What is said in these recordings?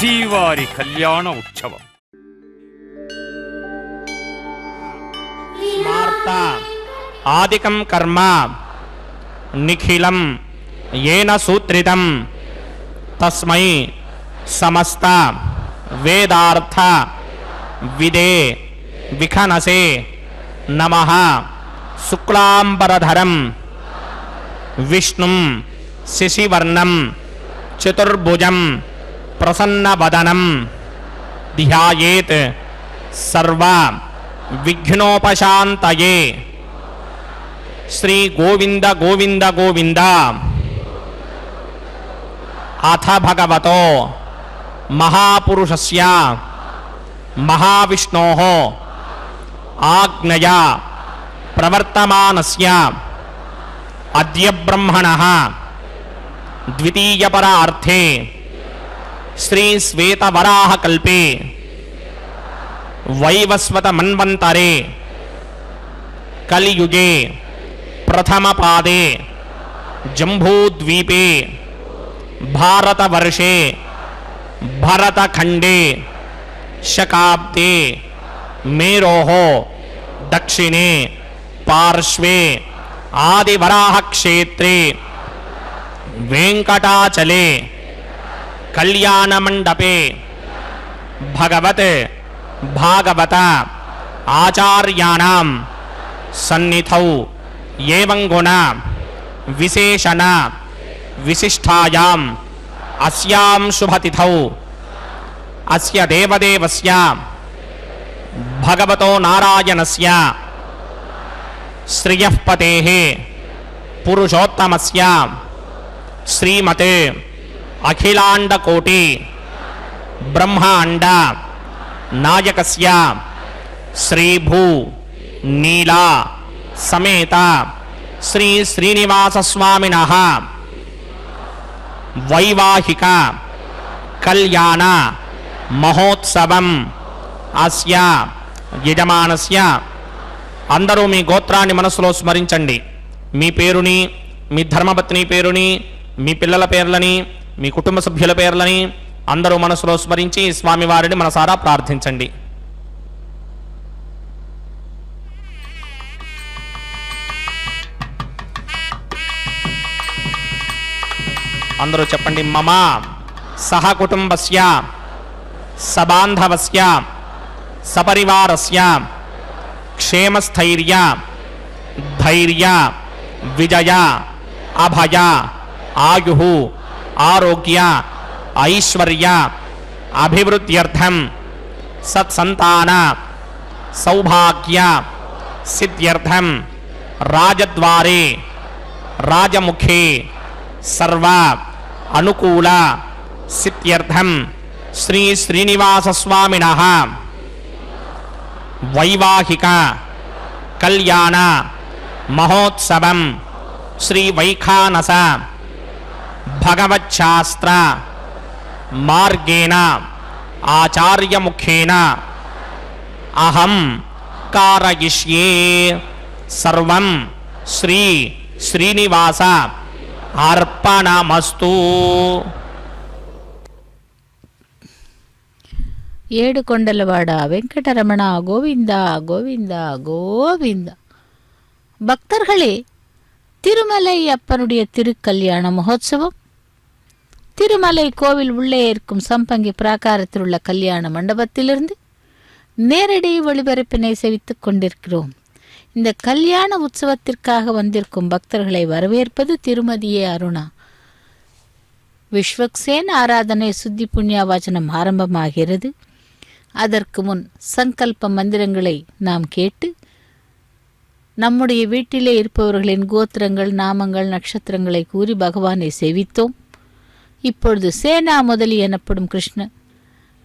శ్రీవారి కళ్యాణ ఉత్సవం. ఆదికం కర్మ నిఖిలం ఏన సూత్రితం తస్మై సమస్త వేదార్థ విదే విఖనసే నమః. శుక్లాంబరధరం విష్ణుం శశివర్ణం చతుర్భుజం ప్రసన్నవదనం ధ్యాయేత్ సర్వ విఘ్నోపశాంతయే. శ్రీ గోవింద గోవింద గోవింద. అథ భగవతో మహాపురుషస్య మహావిష్ణోః ఆజ్ఞయా ప్రవర్తమానస్య అద్య బ్రహ్మణః ద్వితీయపరార్థే శ్రీ శ్వేతవరాహకల్పే వైవస్వత మన్వంతరే కలియుగే ప్రథమపాదే జంబూద్వీపే భారతవర్షే భరతఖండే శకాబ్దే మేరోః దక్షిణే పార్శ్వే ఆదివరాహక్షేత్రే వెంకటాచలే కళ్యాణమండపే భగవత్ భాగవత ఆచార్యాణం సన్నిధౌ ఏవం గుణ విశేషణ విశిష్టాయాం అస్యాం శుభతిథౌ అస్య దేవదేవస్య భగవతో నారాయణస్య శ్రియః పతేః పురుషోత్తమస్య శ్రీమతే అఖిలాండకోటి బ్రహ్మాండ నాయకస్య శ్రీభూ నీలా సమేత శ్రీ శ్రీనివాసస్వామినః వైవాహిక కళ్యాణ మహోత్సవం అస్య యజమానస్య. అందరూ మీ గోత్రాన్ని మనసులో స్మరించండి. మీ పేరుని, మీ ధర్మపత్ని పేరుని, మీ పిల్లల పేర్లని, మీ కుటుంబ సభ్యుల పేర్లని అందరూ మనసులో స్మరించి స్వామివారిని మనసారా ప్రార్థించండి. అందరూ చెప్పండి. మమ సహ కుటుంబస్య సబాంధవస్య సపరివారస్య క్షేమస్థైర్య ధైర్య విజయ అభయ ఆయు ఆరోగ్య ఐశ్వర్య అభివృద్ధ్యర్థం సత్సంతాన సౌభాగ్య సిద్ధ్యర్థం రాజద్వారే రాజముఖే సర్వ అనుకూల సిద్ధ్యర్థం శ్రీ శ్రీనివాసస్వామినః వైవాహిక కళ్యాణ మహోత్సవం శ్రీ వైఖానస భగవచ్ఛాస్త్ర మార్గేణ ఆచార్యముఖేన అహం కారయిష్యే. సర్వం శ్రీ శ్రీనివాస అర్పణమస్తు. ఏడుకొండలవాడ வெங்கடரமண கோவிந்தா கோவிந்தா கோவிந்தா. பக்தர்களே, திருமலை அப்பனுடைய திருக்கல்யாண மகோத்சவம் திருமலை கோவில் உள்ளே இருக்கும் சம்பங்கி பிராகாரத்தில் உள்ள கல்யாண மண்டபத்திலிருந்து நேரடி ஒளிபரப்பினை செவித்துக் கொண்டிருக்கிறோம். இந்த கல்யாண உற்சவத்திற்காக வந்திருக்கும் பக்தர்களை வரவேற்பது திருமதியே அருணா. விஸ்வக்சேன் ஆராதனை சுத்தி புண்ணிய வாசனம் ஆரம்பமாகிறது. அதற்கு முன் சங்கல்ப மந்திரங்களை நாம் கேட்டு நம்முடைய வீட்டிலே இருப்பவர்களின் கோத்திரங்கள், நாமங்கள், நட்சத்திரங்களை கூறி பகவானை சேவித்தோம். இப்பொழுது சேனா முதலி எனப்படும் கிருஷ்ண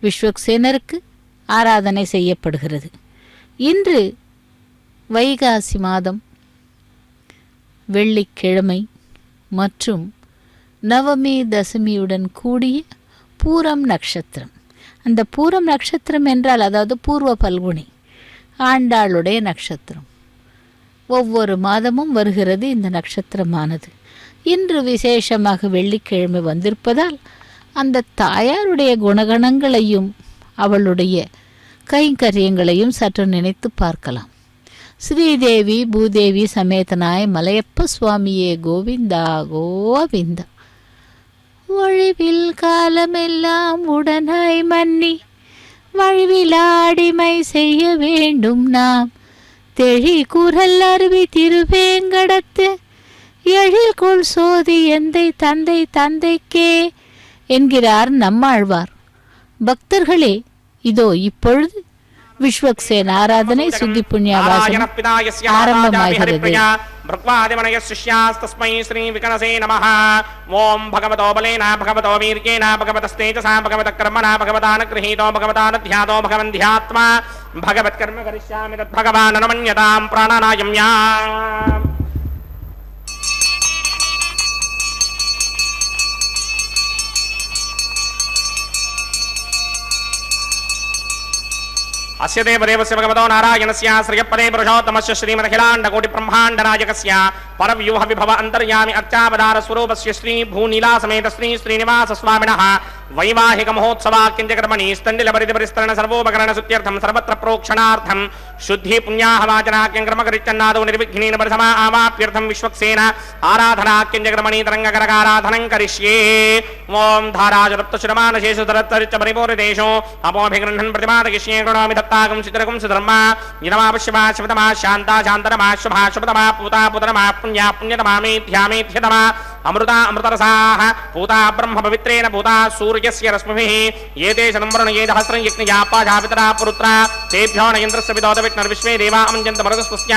விஸ்வக்சேனருக்கு ஆராதனை செய்யப்படுகிறது. இன்று வைகாசி மாதம் வெள்ளிக்கிழமை மற்றும் நவமி தசமியுடன் கூடிய பூரம் நட்சத்திரம். அந்த பூரம் நட்சத்திரம் என்றால் அதாவது பூர்வ பல்குனி ஆண்டாளுடைய நட்சத்திரம். ஒவ்வொரு மாதமும் வருகிறது இந்த நட்சத்திரமானது. இன்று விசேஷமாக வெள்ளிக்கிழமை வந்திருப்பதால் அந்த தாயாருடைய குணகணங்களையும் அவளுடைய கைங்கரியங்களையும் சற்று நினைத்து பார்க்கலாம். ஸ்ரீதேவி பூதேவி சமேதனாய் மலையப்ப சுவாமியே கோவிந்தா கோவிந்தா. ஒழிவில் காலமெல்லாம் உடனாய் மன்னி வழிவிலாடிமை செய்ய வேண்டும் நாம். தெழி குரல் அருவி திருவேங்கடத்து எழில் கொள் சோதி எந்தை தந்தை தந்தைக்கே என்கிறார் நம்மாழ்வார். பக்தர்களே, இதோ இப்பொழுது விஸ்வக்சேன ஆராதனை சுத்தி புண்ணியவாசனம் ஆரம்பமாகிறது. भृग्वादिमनयशिष्यास्तस्मै श्रीविकनसे नमः. ओं भगवतो बलेन भगवतो वीर्येण भगवतस्तेजसा भगवतकर्मणा भगवतानुगृहीतो भगवतानुध्यातो भगवन्ध्यात्मा भगवत्कर्म करिष्यामि तद्भगवान् न मन्यतां प्राणानायम्या. अस्य देवदेवस्य भगवतो नारायणस्य श्रियपदे पुरुषोत्तमस्य श्रीमदखिलाण्डकोटिब्रह्माण्डनायकस्य परव्यूह विभव अन्तर्यामि अर्चावतार स्वरूपस्य श्री भूनीला समेत श्री श्रीनिवास स्वामिनः वैवाहिक महोत्सवाक्यञ्चकर्मणि स्तण्डिलपरिधिपरिस्तरण सर्वोपकरण सुत्यर्थं सर्वत्र प्रोक्षणार्थं शुद्धि पुण्याहवाचनाख्यं कर्मकरिच्चन्नादो निर्विघ्नेन परिसमा आवाप्यर्थं विश्वक्सेन आराधनाख्यञ्चकर्मणि तरङ्गकरकाराधनं करिष्ये. ओं धाराजरप्तशुरमानशेषु धरत्तरिच्च परिपूरितेषु अपोभिगृह्णन् प्रतिमादगिष्ये कृणोमि दत्तागं चित्रकं सुधर्मा यदमापश्यमा शिवतमा शान्ता शान्तरमा शुभा शुभतमा पूता पुतरमा पुण्या पुण्यतमा मेध्या मेध्यतमा अमृता अमृतरसाः पूता ब्रह्म पवित्रेण पूता सूर्यस्य रश्मिभिः एते शतंवर्ण ये सहस्रं यज्ञयापाजा पितरा पुरुत्रा तेभ्यो न यन्त्रस्य विदोदविष्णुर्विश्वे देवा अमञ्जन्त मरुतस्तस्य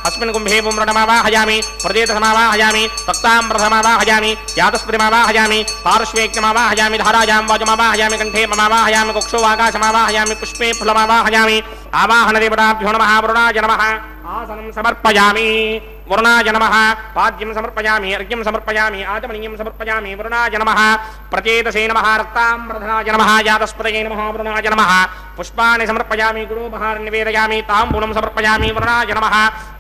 अस्मिन् कुम्भे पुम्रणमावाहयामि प्रदेतसमावाहयामि भक्ताम्रसमावाहयामि यातस्पतिमावाहयामि पार्श्वेज्ञमावाहयामि धारायां वाजमावाहयामि कण्ठे ममावाहयामि कुक्षो आकाशमावाहयामि पुष्पे फुलमावाहयामि आवाहनदेवताभ्यो नमः वरुणाय नमः आसनं समर्पयामि वरुणाय नमः पाद्यं समर्पयामि अर्घ्यं समर्पयामि आचमनीयं समर्पयामि वरुणाय नमः प्रचेतसे नमः रक्ताम्रधनाय नमः यातस्पतये नमः वरुणाय नमः पुष्पाणि समर्पयामि गुरुपहारं निवेदयामि ताम्बूलं समर्पयामि वरुणाय नमः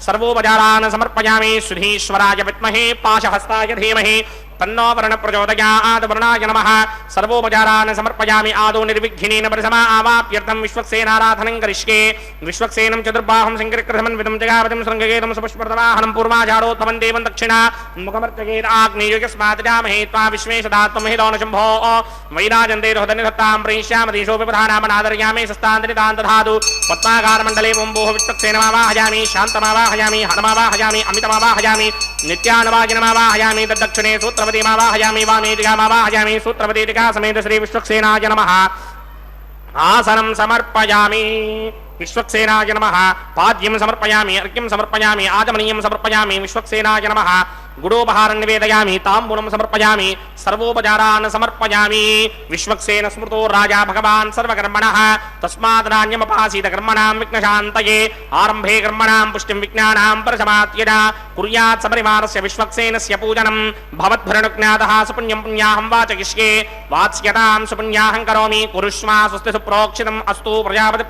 सर्वोपचारान् समर्पयामि सुधीश्वराय विद्महे पाशहस्ताय धीमहि तन्नो वरुणः प्रचोदयात् वरुणाय नमः सर्वोपचारान् समर्पयामि आदौ निर्विघ्नेन परिसमा आवाप्यर्थं विश्वक्सेनाराधनं करिष्ये. विश्वक्सेनं चतुर्बाहुं शङ्करकृतमन्वितं जगावतिं शृङ्गगेतं सुपुष्पप्रदवाहनं पूर्वाचारोत्तमं देवं दक्षिणा मुखमर्चयेत् आग्नेयस्मात् जामहे त्वा विश्वेशदात्वं हि दौनशम्भो वैराजन्ते रोहदनिधत्तां प्रेष्यामधीशोऽपिपधानामनादर्यामे शस्तान्तरितान् दधातु. पद्माकारमण्डले वोम्भोः विश्वक्सेनमावाहयामि शान्तमावाहयामि हनुमावाहयामि अमितमावाहयामि नित्यानवाजिनमावाहयामि तद्दक्षिणे सूत्रवतीमावाहयामि वामेतिकामावाहयामि सूत्रवतीतिका समेत श्री विश्वक्सेनाय नमः आसनं समर्पयामि. विश्वक्सेनाय नमः पाद्यं समर्पयामि अर्घ्यं समर्पयामि आचमनीयं समर्पयामि विश्वक्सेनाय नमः गुडोपहारं निवेदयामि ताम्बूलं समर्पयामि सर्वोपचारान् समर्पयामि. विश्वक्सेन स्मृतो राजा भगवान् सर्वकर्मणः तस्मात् नान्यमपासीत कर्मणां विघ्नशान्तये. आरम्भे कर्मणां पुष्टिं विज्ञानां परसमात्यजा कुर्यात् सपरिवारस्य विश्वक्सेनस्य पूजनं भवद्भरणुज्ञातः सुपुण्यं पुण्याहं वाचयिष्ये. वात्स्यतां सुपुण्याहं करोमि कुरुष्मा स्वस्ति सुप्रोक्षितम् अस्तु प्रजापति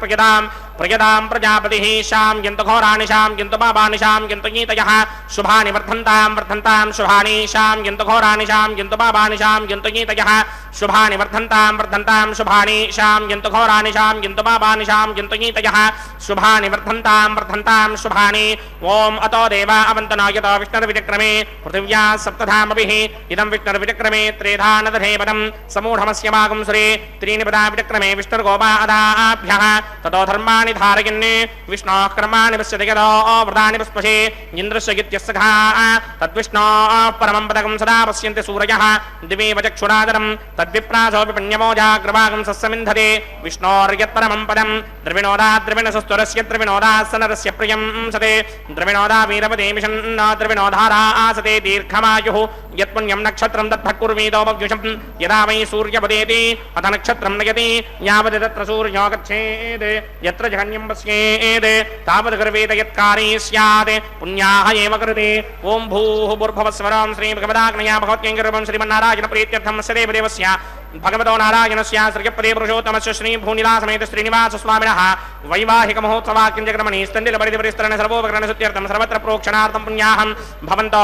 प्रजदां प्रजापतिः शां यन्तु घोराणि शां यन्तु पापानि शां यन्तु गीतयः शुभानि वर्धन्तां वर्धन्तां शुभानि शां यन्तु घोराणि शां यन्तु पापानि शां यन्तु गीतयः शुभानि वर्धन्तां वर्धन्तां शुभानि शां यन्तु घोराणि शां यन्तु पापानि शां यन्तु गीतयः शुभानि वर्धन्तां वर्धन्तां शुभानि. ओम अतो देवा अवन्तनो यतो विष्णुर्विचक्रमे पृथिव्या सप्तधामभिः इदं विष्णुर्विचक्रमे त्रेधा न दधे पदं समूढमस्य मागं सुरे त्रीणि पदा विचक्रमे विष्णुर्गोपा अदाभ्यः ततो धर्माणि धारयन् विष्णोः कर्माणि पश्यति यतो व्रतानि पुष्पशे इन्द्रस्य गित्यस्सखा तद्विष्णोः परमं पदकं सदा पश्यन्ति सूरयः दिवेव चक्षुरादरं तद्विप्रासोऽपि पुण्यमोजाग्रभागं सस्समिन्धते विष्णोर्यत्परमं पदं द्रविणोदा द्रविणसस्तुरस्य द्रविणोदासनरस्य प्रियं सते द्रविणोदा वीरपदे मिषन्न द्रविणोधारा आसते दीर्घमायुः यत्पुण्यं नक्षत्रं तद्भक्कुर्वीदोपव्युषं यदा वै सूर्यपदेति अथ नक्षत्रं नयति यावत् तत्र सूर्यो गच्छेत् यत्र जघन्यं पश्येत् तावत् गर्वेत यत्कारी स्यात् पुण्याः एव कृते. ओं भूः भूर्भुवस्वरं श्रीभगवदाग्नया भगवत्यङ्गरूपं श्रीमन्नारायण प्रीत्यर्थं अस्य देवदेवस्य भगवतो नारायणस्य श्रियपदे पुरुषोत्तमस्य श्री भूनिला समेत श्रीनिवास स्वामिनः वैवाहिक महोत्सवाक्यञ्चक्रमणि स्तण्डिलपरिधिपरिस्तरण सर्वोपकरण सुत्यर्थं सर्वत्र प्रोक्षणार्थं पुण्याहं भवन्तो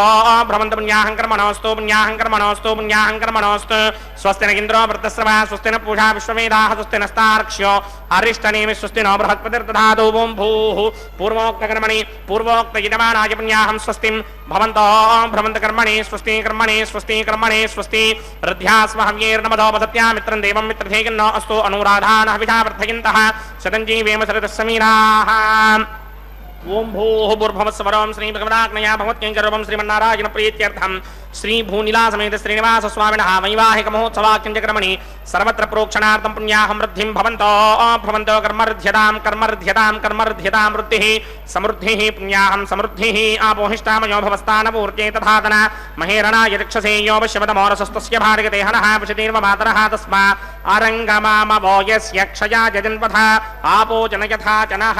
भ्रमन्त पुण्याहं कर्मणोऽस्तु पुण्याहं कर्मणोऽस्तु पुण्याहं कर्मणोऽस्तु स्वस्ति न इन्द्रो वृद्धस्रवः स्वस्ति न पूषा विश्ववेदाः स्वस्ति नस्तार्क्ष्यो अरिष्टनेमि स्वस्ति नो बृहस्पतिर्दधातु ओं भूः पूर्वोक्तकर्मणि पूर्वोक्तयजमानाय पुण्याहं स्वस्तिं भवन्तो भ्रमन्तकर्मणि स्वस्ति कर्मणि स्वस्ति कर्मणि स्वस्ति रध्यास्महव्यैर्नमदो वदत्या मित्रं देवं मित्रधेयन्नो अस्तु अनुराधानः हविषा वर्धयन्तः शतञ्जीवेम शरदस्समीराः ओं भूः भूर्भुवस्वरं श्री भगवदाग्नया भगवत्यङ्करूपं श्रीमन्नारायण प्रीत्यर्थं श्री भूनिला समेत श्रीनिवास स्वामिनः वैवाहिक महोत्सवाख्यञ्चक्रमणि सर्वत्र प्रोक्षणार्थं पुण्याहं वृद्धिं भवन्तो भवन्तो कर्मर्ध्यतां वृद्धिः समृद्धिः पुण्याहं समृद्धिः आपोहिष्टामयो भवस्तानपूर्त्यै तथातन महेरणाय रक्षसे यो वश्यवदमोरसस्तस्य भार्गते हनः वशतीर्व मातरः तस्मा आरङ्गमामवो यस्य क्षया जजन्पथा आपो जनयथा जनः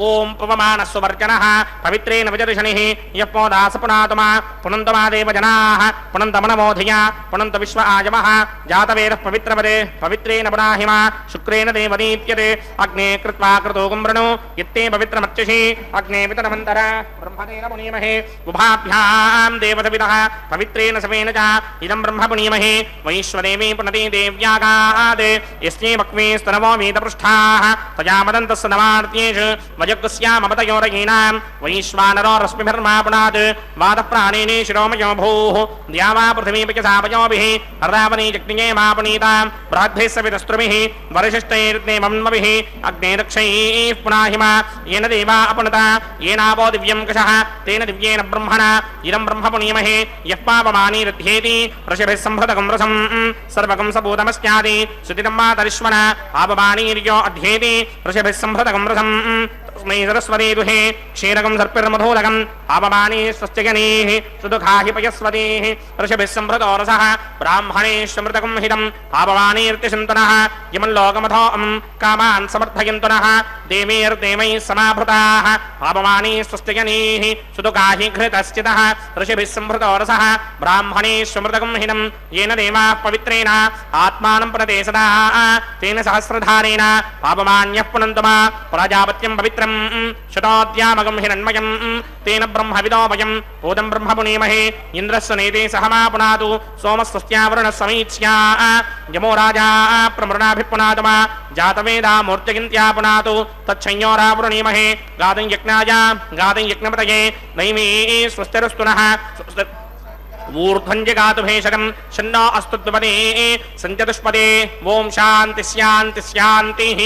ओं पवमानस्वर्जनः पवित्रेण वजर्षणिः यः पोदास पुनातमा पुनन्तमा देवजनाः पुनन्तमनमोधिया पुनन्त विश्व आयमः जातवेदः पवित्रपदे पवित्रेण पुनाहिमा शुक्रेण देवदीप्यते अग्ने कृत्वा क्रतोगं वृणु यत्ते पवित्रमर्चिषि अग्ने वितरमन्तर ब्रह्मणेन पुनीमहे उभाभ्यां देवतविदः पवित्रेण समेन च इदं ब्रह्म पुनीमहे वैश्वदेवी पुनति देव्यागात् यस्यै वक्वे स्तनवो वीतपृष्ठाः तया मदन्तस्य नवार्त्येषु वजग्स्यामवतयोरयीनां वैश्वानरो रश्मिभिर्मा पुनात् वादप्राणेने शिरोमयो भूः द्यावा पृथिवीपयसावयोभिः अर्दावनी जग्निये मा पुनीतां बृहद्भिः सवितस्त्रुभिः वरिशिष्टैर्देवन्मभिः अग्ने रक्षैः पुनाहिमा येन देवा अपनुता येनावो दिव्यं कषः तेन दिव्येन ब्रह्मणा इदं ब्रह्म पुनीमहे यः पापमानी रथ्येति ऋषिभिः सम्भृतकं रसं सर्वकं सबूतमस्यादि सुतितं मातरिश्वना पापमानीर्यो अध्येति ऋषिभिः सम्भृतकं रसं तस्मै सरस्वती दुहे क्षीरकं सर्पिर्मधूलकं पापमानी स्वस्त्यगनीः सुदुःखाहि पयस्वतीः ऋषिभिः सम्भृतो रसः ब्राह्मणेष्वमृतकं हितं पापमानीर्त्यशन्तनः यमल्लोकमथोऽं कामान् समर्थयन्तुनः देवीर्देवैः समाभृताः पापमानी स्वस्त्यगनीः सुदुःखाहि घृतश्चितः ऋषिभिः सम्भृतो रसः ब्राह्मणेष्वमृतकं हितं येन देवाः पवित्रेण आत्मानं प्रते सदा तेन सहस्रधारेण पापमान्यः पुनन्तमा प्रजापत्यं पवित्रं शतोद्यामगं हिरण्मयं तेन ब्रह्मविदो वयं भूतं ब्रह्म पुनीमहे इन्द्रस्य नेते सहमा पुनातु सोमस्वस्त्यावरुणः समीच्या यमो राजा प्रमृणाभिपुनातमा जातवेदा मूर्तिगिन्त्या पुनातु तच्छंयोरावृणीमहे गादं यज्ञपतये नैमी स्वस्तिरस्तुनः ऊर्ध्वञ्जगातु भेषजं शन्नो अस्तु द्विपदे सञ्चतुष्पदे ओं शान्ति शान्ति शान्तिः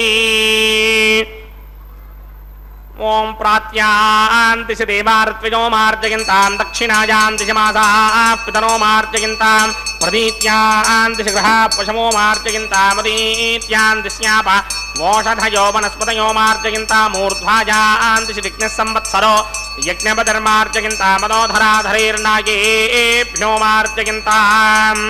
ओं प्रात्यान्ति च देवार्त्विजो मार्जयन्तां दक्षिणायान्ति च मासाः पितरो मार्जयन्तां प्रदीत्यान्ति च गृहाः पशवो मार्जयन्तामदीत्यान्ति स्याप वोषधयो वनस्पतयो मार्जयन्तामूर्ध्वायान्ति च दिग्नः संवत्सरो यज्ञपतिर्मार्जयन्तामदोधराधरैर्नागेभ्यो मार्जयन्ताम्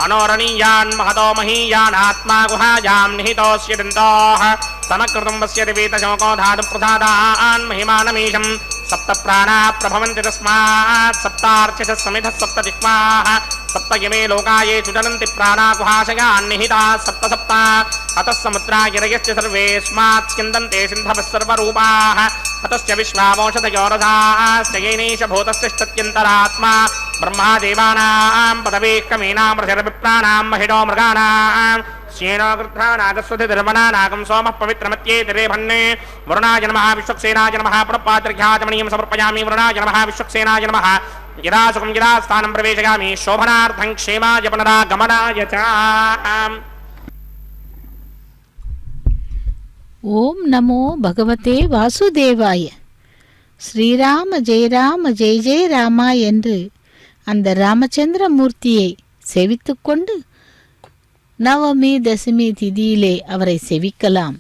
अनोरणीयान् महतो महीयान् आत्मा गुहायां निहितोऽस्य दन्तोः समकृतं वस्यति वीतशोको धातुप्रसादान् महिमानमीशं सप्त प्राणाः प्रभवन्ति तस्मात् सप्तार्चिषः समिधः सप्त जिह्वाः सप्त यमे लोकाये चुचलन्ति प्राणा गुहाशयान् निहिताः सप्त सप्त अतः समुद्रा गिरयश्च सर्वेऽस्मात् स्यन्दन्ते सिन्धवः सर्वरूपाः अतश्च विश्वावोषधयो रसाश्च येनैष भूतस्तिष्ठत्यन्तरात्मा ब्रह्मा देवानां पदवीः कमीनां ऋषिर्विप्राणां महिषो मृगाणां श्येनो गृध्रानागस्वति निर्वनानागं सोमः पवित्रमत्येतिरेभन्ने वरुणाय नमः विश्वक्सेनाय नमः पुनःपात्रघ्याचमनीयं समर्पयामि वरुणाय नमः विश्वक्सेनाय नमः यदा सुखं यदा स्थानं प्रवेशयामि शोभनार्थं क्षेमाय पुनरागमनाय च ஓம் நமோ பகவதே வாசுதேவாய. ஸ்ரீராம ஜெய ஜெய ராமா என்று அந்த ராமச்சந்திர மூர்த்தியை செவித்துக்கொண்டு நவமி தசமி திதியிலே அவரை செவிக்கலாம்.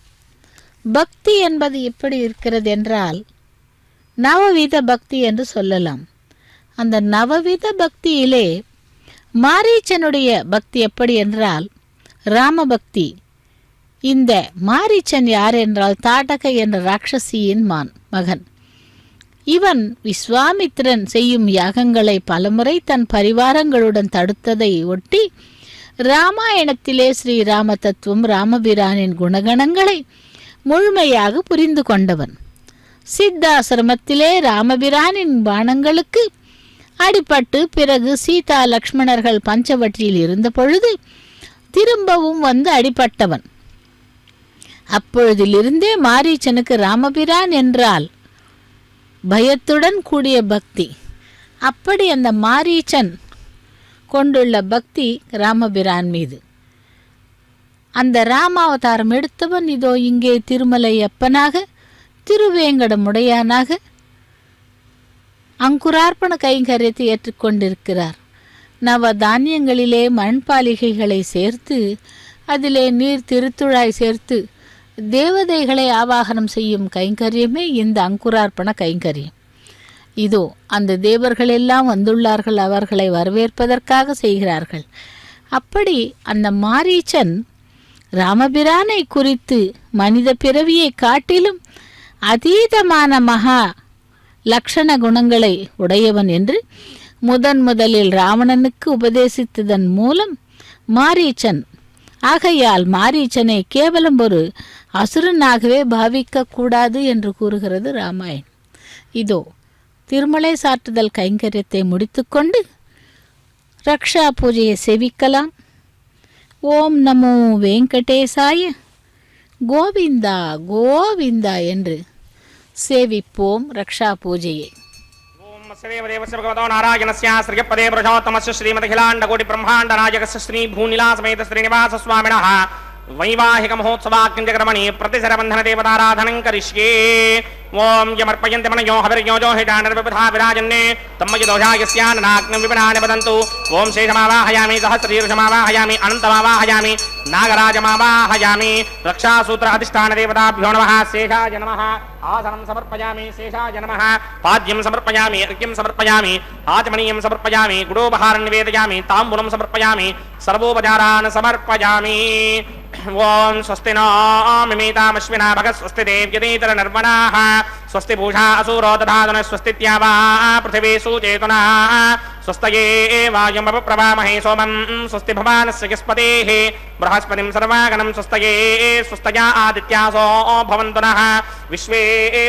பக்தி என்பது எப்படி இருக்கிறது என்றால் நவவித பக்தி என்று சொல்லலாம். அந்த நவவித பக்தியிலே மாரீச்சனுடைய பக்தி எப்படி என்றால் ராம பக்தி. இந்த மாரீச்சன் யார் என்றால் தாடக என்ற ராட்சசியின் மகன். இவன் விஸ்வாமித்திரன் செய்யும் யாகங்களை பலமுறை தன் பரிவாரங்களுடன் தடுத்ததை ஒட்டி ராமாயணத்திலே ஸ்ரீராம தத்துவம் ராமபிரானின் குணகணங்களை முழுமையாக புரிந்து கொண்டவன். சித்தாசிரமத்திலே ராமபிரானின் பாணங்களுக்கு அடிபட்டு பிறகு சீதா லக்ஷ்மணர்கள் பஞ்சவட்டியில் இருந்த பொழுது திரும்பவும் வந்து அடிபட்டவன். அப்பொழுதிலிருந்தே மாரீச்சனுக்கு ராமபிரான் என்றால் பயத்துடன் கூடிய பக்தி. அப்படி அந்த மாரீச்சன் கொண்டுள்ள பக்தி ராமபிரான் மீது. அந்த ராமாவதாரம் எடுத்தவன் இதோ இங்கே திருமலை அப்பனாக, திருவேங்கடமுடையானாக அங்குரார்ப்பண கைங்கரியத்தை ஏற்றுக்கொண்டிருக்கிறார். நவ தானியங்களிலே மண்பாலிகைகளை சேர்த்து அதிலே நீர் திருத்துழாய் சேர்த்து தேவதைகளை ஆவாகனம் செய்யும் கைங்கரியமே இந்த அங்குரார்ப்பண கைங்கரியம். இதோ அந்த தேவர்கள் எல்லாம் வந்துள்ளார்கள், அவர்களை வரவேற்பதற்காக செய்கிறார்கள். அப்படி அந்த மாரீச்சன் ராமபிரானை குறித்து மனித பிறவியை காட்டிலும் அதீதமான மகா லக்ஷண குணங்களை உடையவன் என்று முதலில் ராவணனுக்கு உபதேசித்ததன் மூலம் மாரீச்சன், ஆகையால் மாரீச்சனை கேவலம் ஒரு அசுரனாகவே பாவிக்க கூடாது என்று கூறுகிறது ராமாயணம். இதோ திருமலை சாற்றுதல் கைங்கரியத்தை முடித்துக்கொண்டு ரக்ஷா பூஜையை செவிக்கலாம். ஓம் நமோ வெங்கடேசாய, கோவிந்தா கோவிந்தா என்று சேவிப்போம் ரக்ஷா பூஜையை. भगवतो नारायणस्य श्रीपदे पुरुषोत्तमस्य श्रीमदखिलाण्डकोटि ब्रह्माण्ड नायकस्य श्री भूनिलासमेत श्रीनिवास स्वामिनः वैवाहिक महोत्सवाग्निजकर्मणि प्रतिशरबन्धन देवताराधनं करिष्ये. ओम यमर्पयन्ते मनयो हविर्योजो हिडानर्विबधा विराजन्ने तम्मयदोषायस्याननाग्नं विपणानि वदन्तु. ओम शेषमावाहयामि, सहस्रशीर्षमावाहयामि, अनन्तमावाहयामि, नागराजमावाहयामि. रक्षासूत्र अधिष्ठान देवताभ्यो नमः. शेषाय नमः. आसनं समर्पयामि. शेषाय नमः. पाद्यं समर्पयामि, अर्घ्यं समर्पयामि, आचमनीयं समर्पयामि, गुडोपहारं निवेदयामि, ताम्बूलं समर्पयामि, सर्वोपचारान् समर्पयामि. ओम स्वस्ति नो मिमितामश्विना भगः स्वस्ति देव्यतीतर निर्वणाः स्वस्ति पूषा असुरो दधातन स्वस्तित्यावा पृथिवी सुचेतना स्वस्तये वायुमपप्रवामहे सोमं स्वस्ति भवानस्य यस्पतेः बृहस्पतिं सर्वागणं स्वस्तये स्वस्तया आदित्यासो भवन्तु नः विश्वे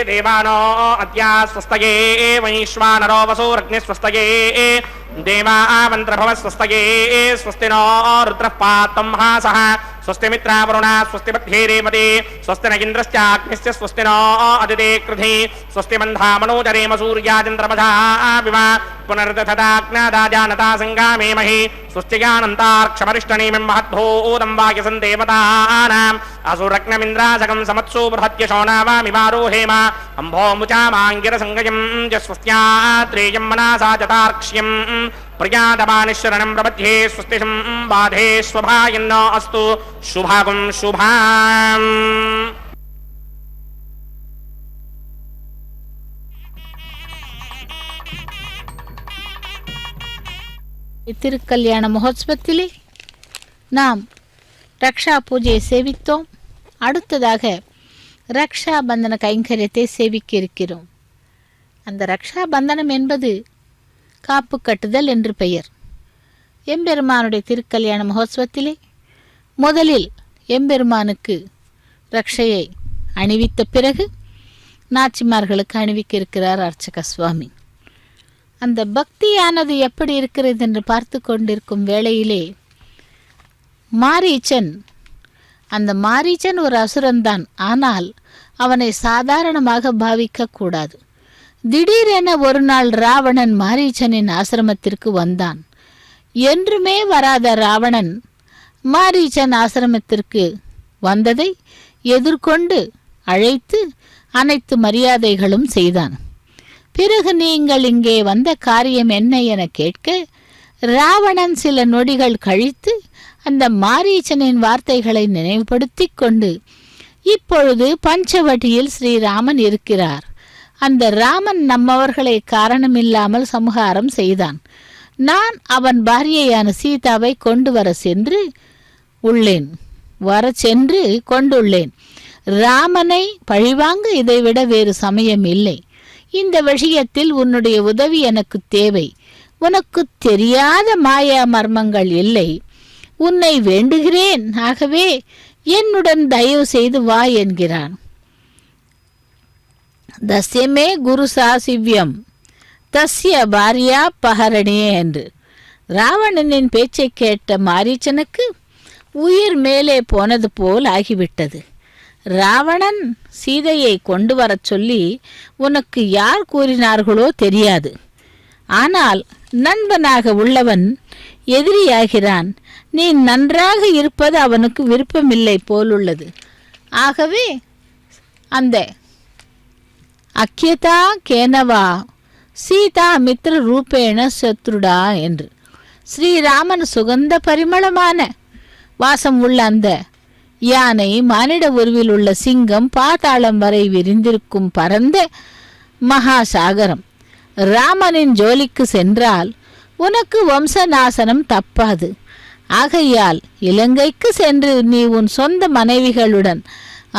देवानो अद्या स्वस्तये वैश्वानरो वसुरग्निः स्वस्तये देवावन्त्रभव स्वस्तये स्वस्ति नो रुद्रः पातं हासः स्वस्ति मित्रावरुणा स्वस्ति मध्ये रेवते स्वस्ति न इन्द्रश्चाग्निश्च स्वस्ति नो अदिते कृधि स्वस्ति मन्धा मनोजरेम सूर्याचन्द्रमसा विवा पुनर्दधताज्ञादाजानता संगामेमहि स्वस्तिगानन्तार्क्षमरिष्टनेमिं महद्भूतं वायसं देवतानाम् असुरग्नमिन्द्राजगं समत्सु बृहत्यशोनावामिवारोहेम अम्भोमुचामाङ्गिरसङ्गयं च स्वस्त्यात्रेयं मनासा चतार्क्ष्यम् प्रज्ञातमानिशरणं प्रपद्ये स्वस्तिशं बाधे स्वभायन्नो अस्तु शुभागुं शुभाम्. திருக்கல்யாண மகோத்சவத்திலே நாம் ரக்ஷா பூஜையை சேவித்தோம். அடுத்ததாக ரக்ஷா பந்தன கைங்கரியத்தை சேவிக்க இருக்கிறோம். அந்த ரக்ஷா பந்தனம் என்பது காப்பு கட்டுதல் என்று பெயர். எம்பெருமானுடைய திருக்கல்யாண மகோத்சவத்திலே முதலில் எம்பெருமானுக்கு ரக்ஷையை அணிவித்த பிறகு நாச்சிமார்களுக்கு அணிவிக்க இருக்கிறார் அர்ச்சக சுவாமி. அந்த பக்தியானது எப்படி இருக்கிறது என்று பார்த்து கொண்டிருக்கும் வேளையிலே மாரீச்சன் ஒரு அசுரன்தான். ஆனால் அவனை சாதாரணமாக பாவிக்க கூடாது. திடீரென ஒரு நாள் ராவணன் மாரீச்சனின் ஆசிரமத்திற்கு வந்தான். என்றுமே வராத ராவணன் மாரீச்சன் ஆசிரமத்திற்கு வந்ததை எதிர்கொண்டு அழைத்து அனைத்து மரியாதைகளும் செய்தான். பிறகு நீங்கள் இங்கே வந்த காரியம் என்ன என கேட்க ராவணன் சில நொடிகள் கழித்து அந்த மாரீச்சனின் வார்த்தைகளை நினைவுபடுத்தி கொண்டு, இப்பொழுது பஞ்சவட்டியில் ஸ்ரீராமன் இருக்கிறார். அந்த ராமன் நம்மவர்களை காரணமில்லாமல் சம்ஹாரம் செய்தான். நான் அவன் பாரியையான சீதாவை கொண்டு வர சென்று கொண்டுள்ளேன். ராமனை பழிவாங்க இதைவிட வேறு சமயம் இல்லை. இந்த விஷயத்தில் உன்னுடைய உதவி எனக்கு தேவை. உனக்கு தெரியாத மாயா மர்மங்கள் இல்லை. உன்னை வேண்டுகிறேன். ஆகவே என்னுடன் தயவு செய்து வா என்கிறான். தஸ்யமே குரு சாசிவ்யம் தஸ்ய பாரியா பஹரணே என்று. ராவணனின் பேச்சை கேட்ட மாரீச்சனுக்கு உயிர் மேலே போனது போல் ஆகிவிட்டது. ராவணன் சீதையை கொண்டு வரச் சொல்லி உனக்கு யார் கூறினார்களோ தெரியாது. ஆனால் நண்பனாக உள்ளவன் எதிரியாகிறான். நீ நன்றாக இருப்பது அவனுக்கு விருப்பமில்லை போலுள்ளது. ஆகவே அந்த அக்கியதா கேனவா சீதா மித்ர ரூபேண சத்ருடா என்று ஸ்ரீராமன் சுகந்த பரிமளமான வாசம் உள்ள அந்த யானை, மானிட உருவில் உள்ள சிங்கம், பாதாளம் வரை விரிந்திருக்கும் பரந்த மகாசாகரம், ராமனின் ஜோலிக்கு சென்றால் உனக்கு வம்சநாசனம் தப்பாது. ஆகையால் இலங்கைக்கு சென்று நீ உன் சொந்த மனைவிகளுடன்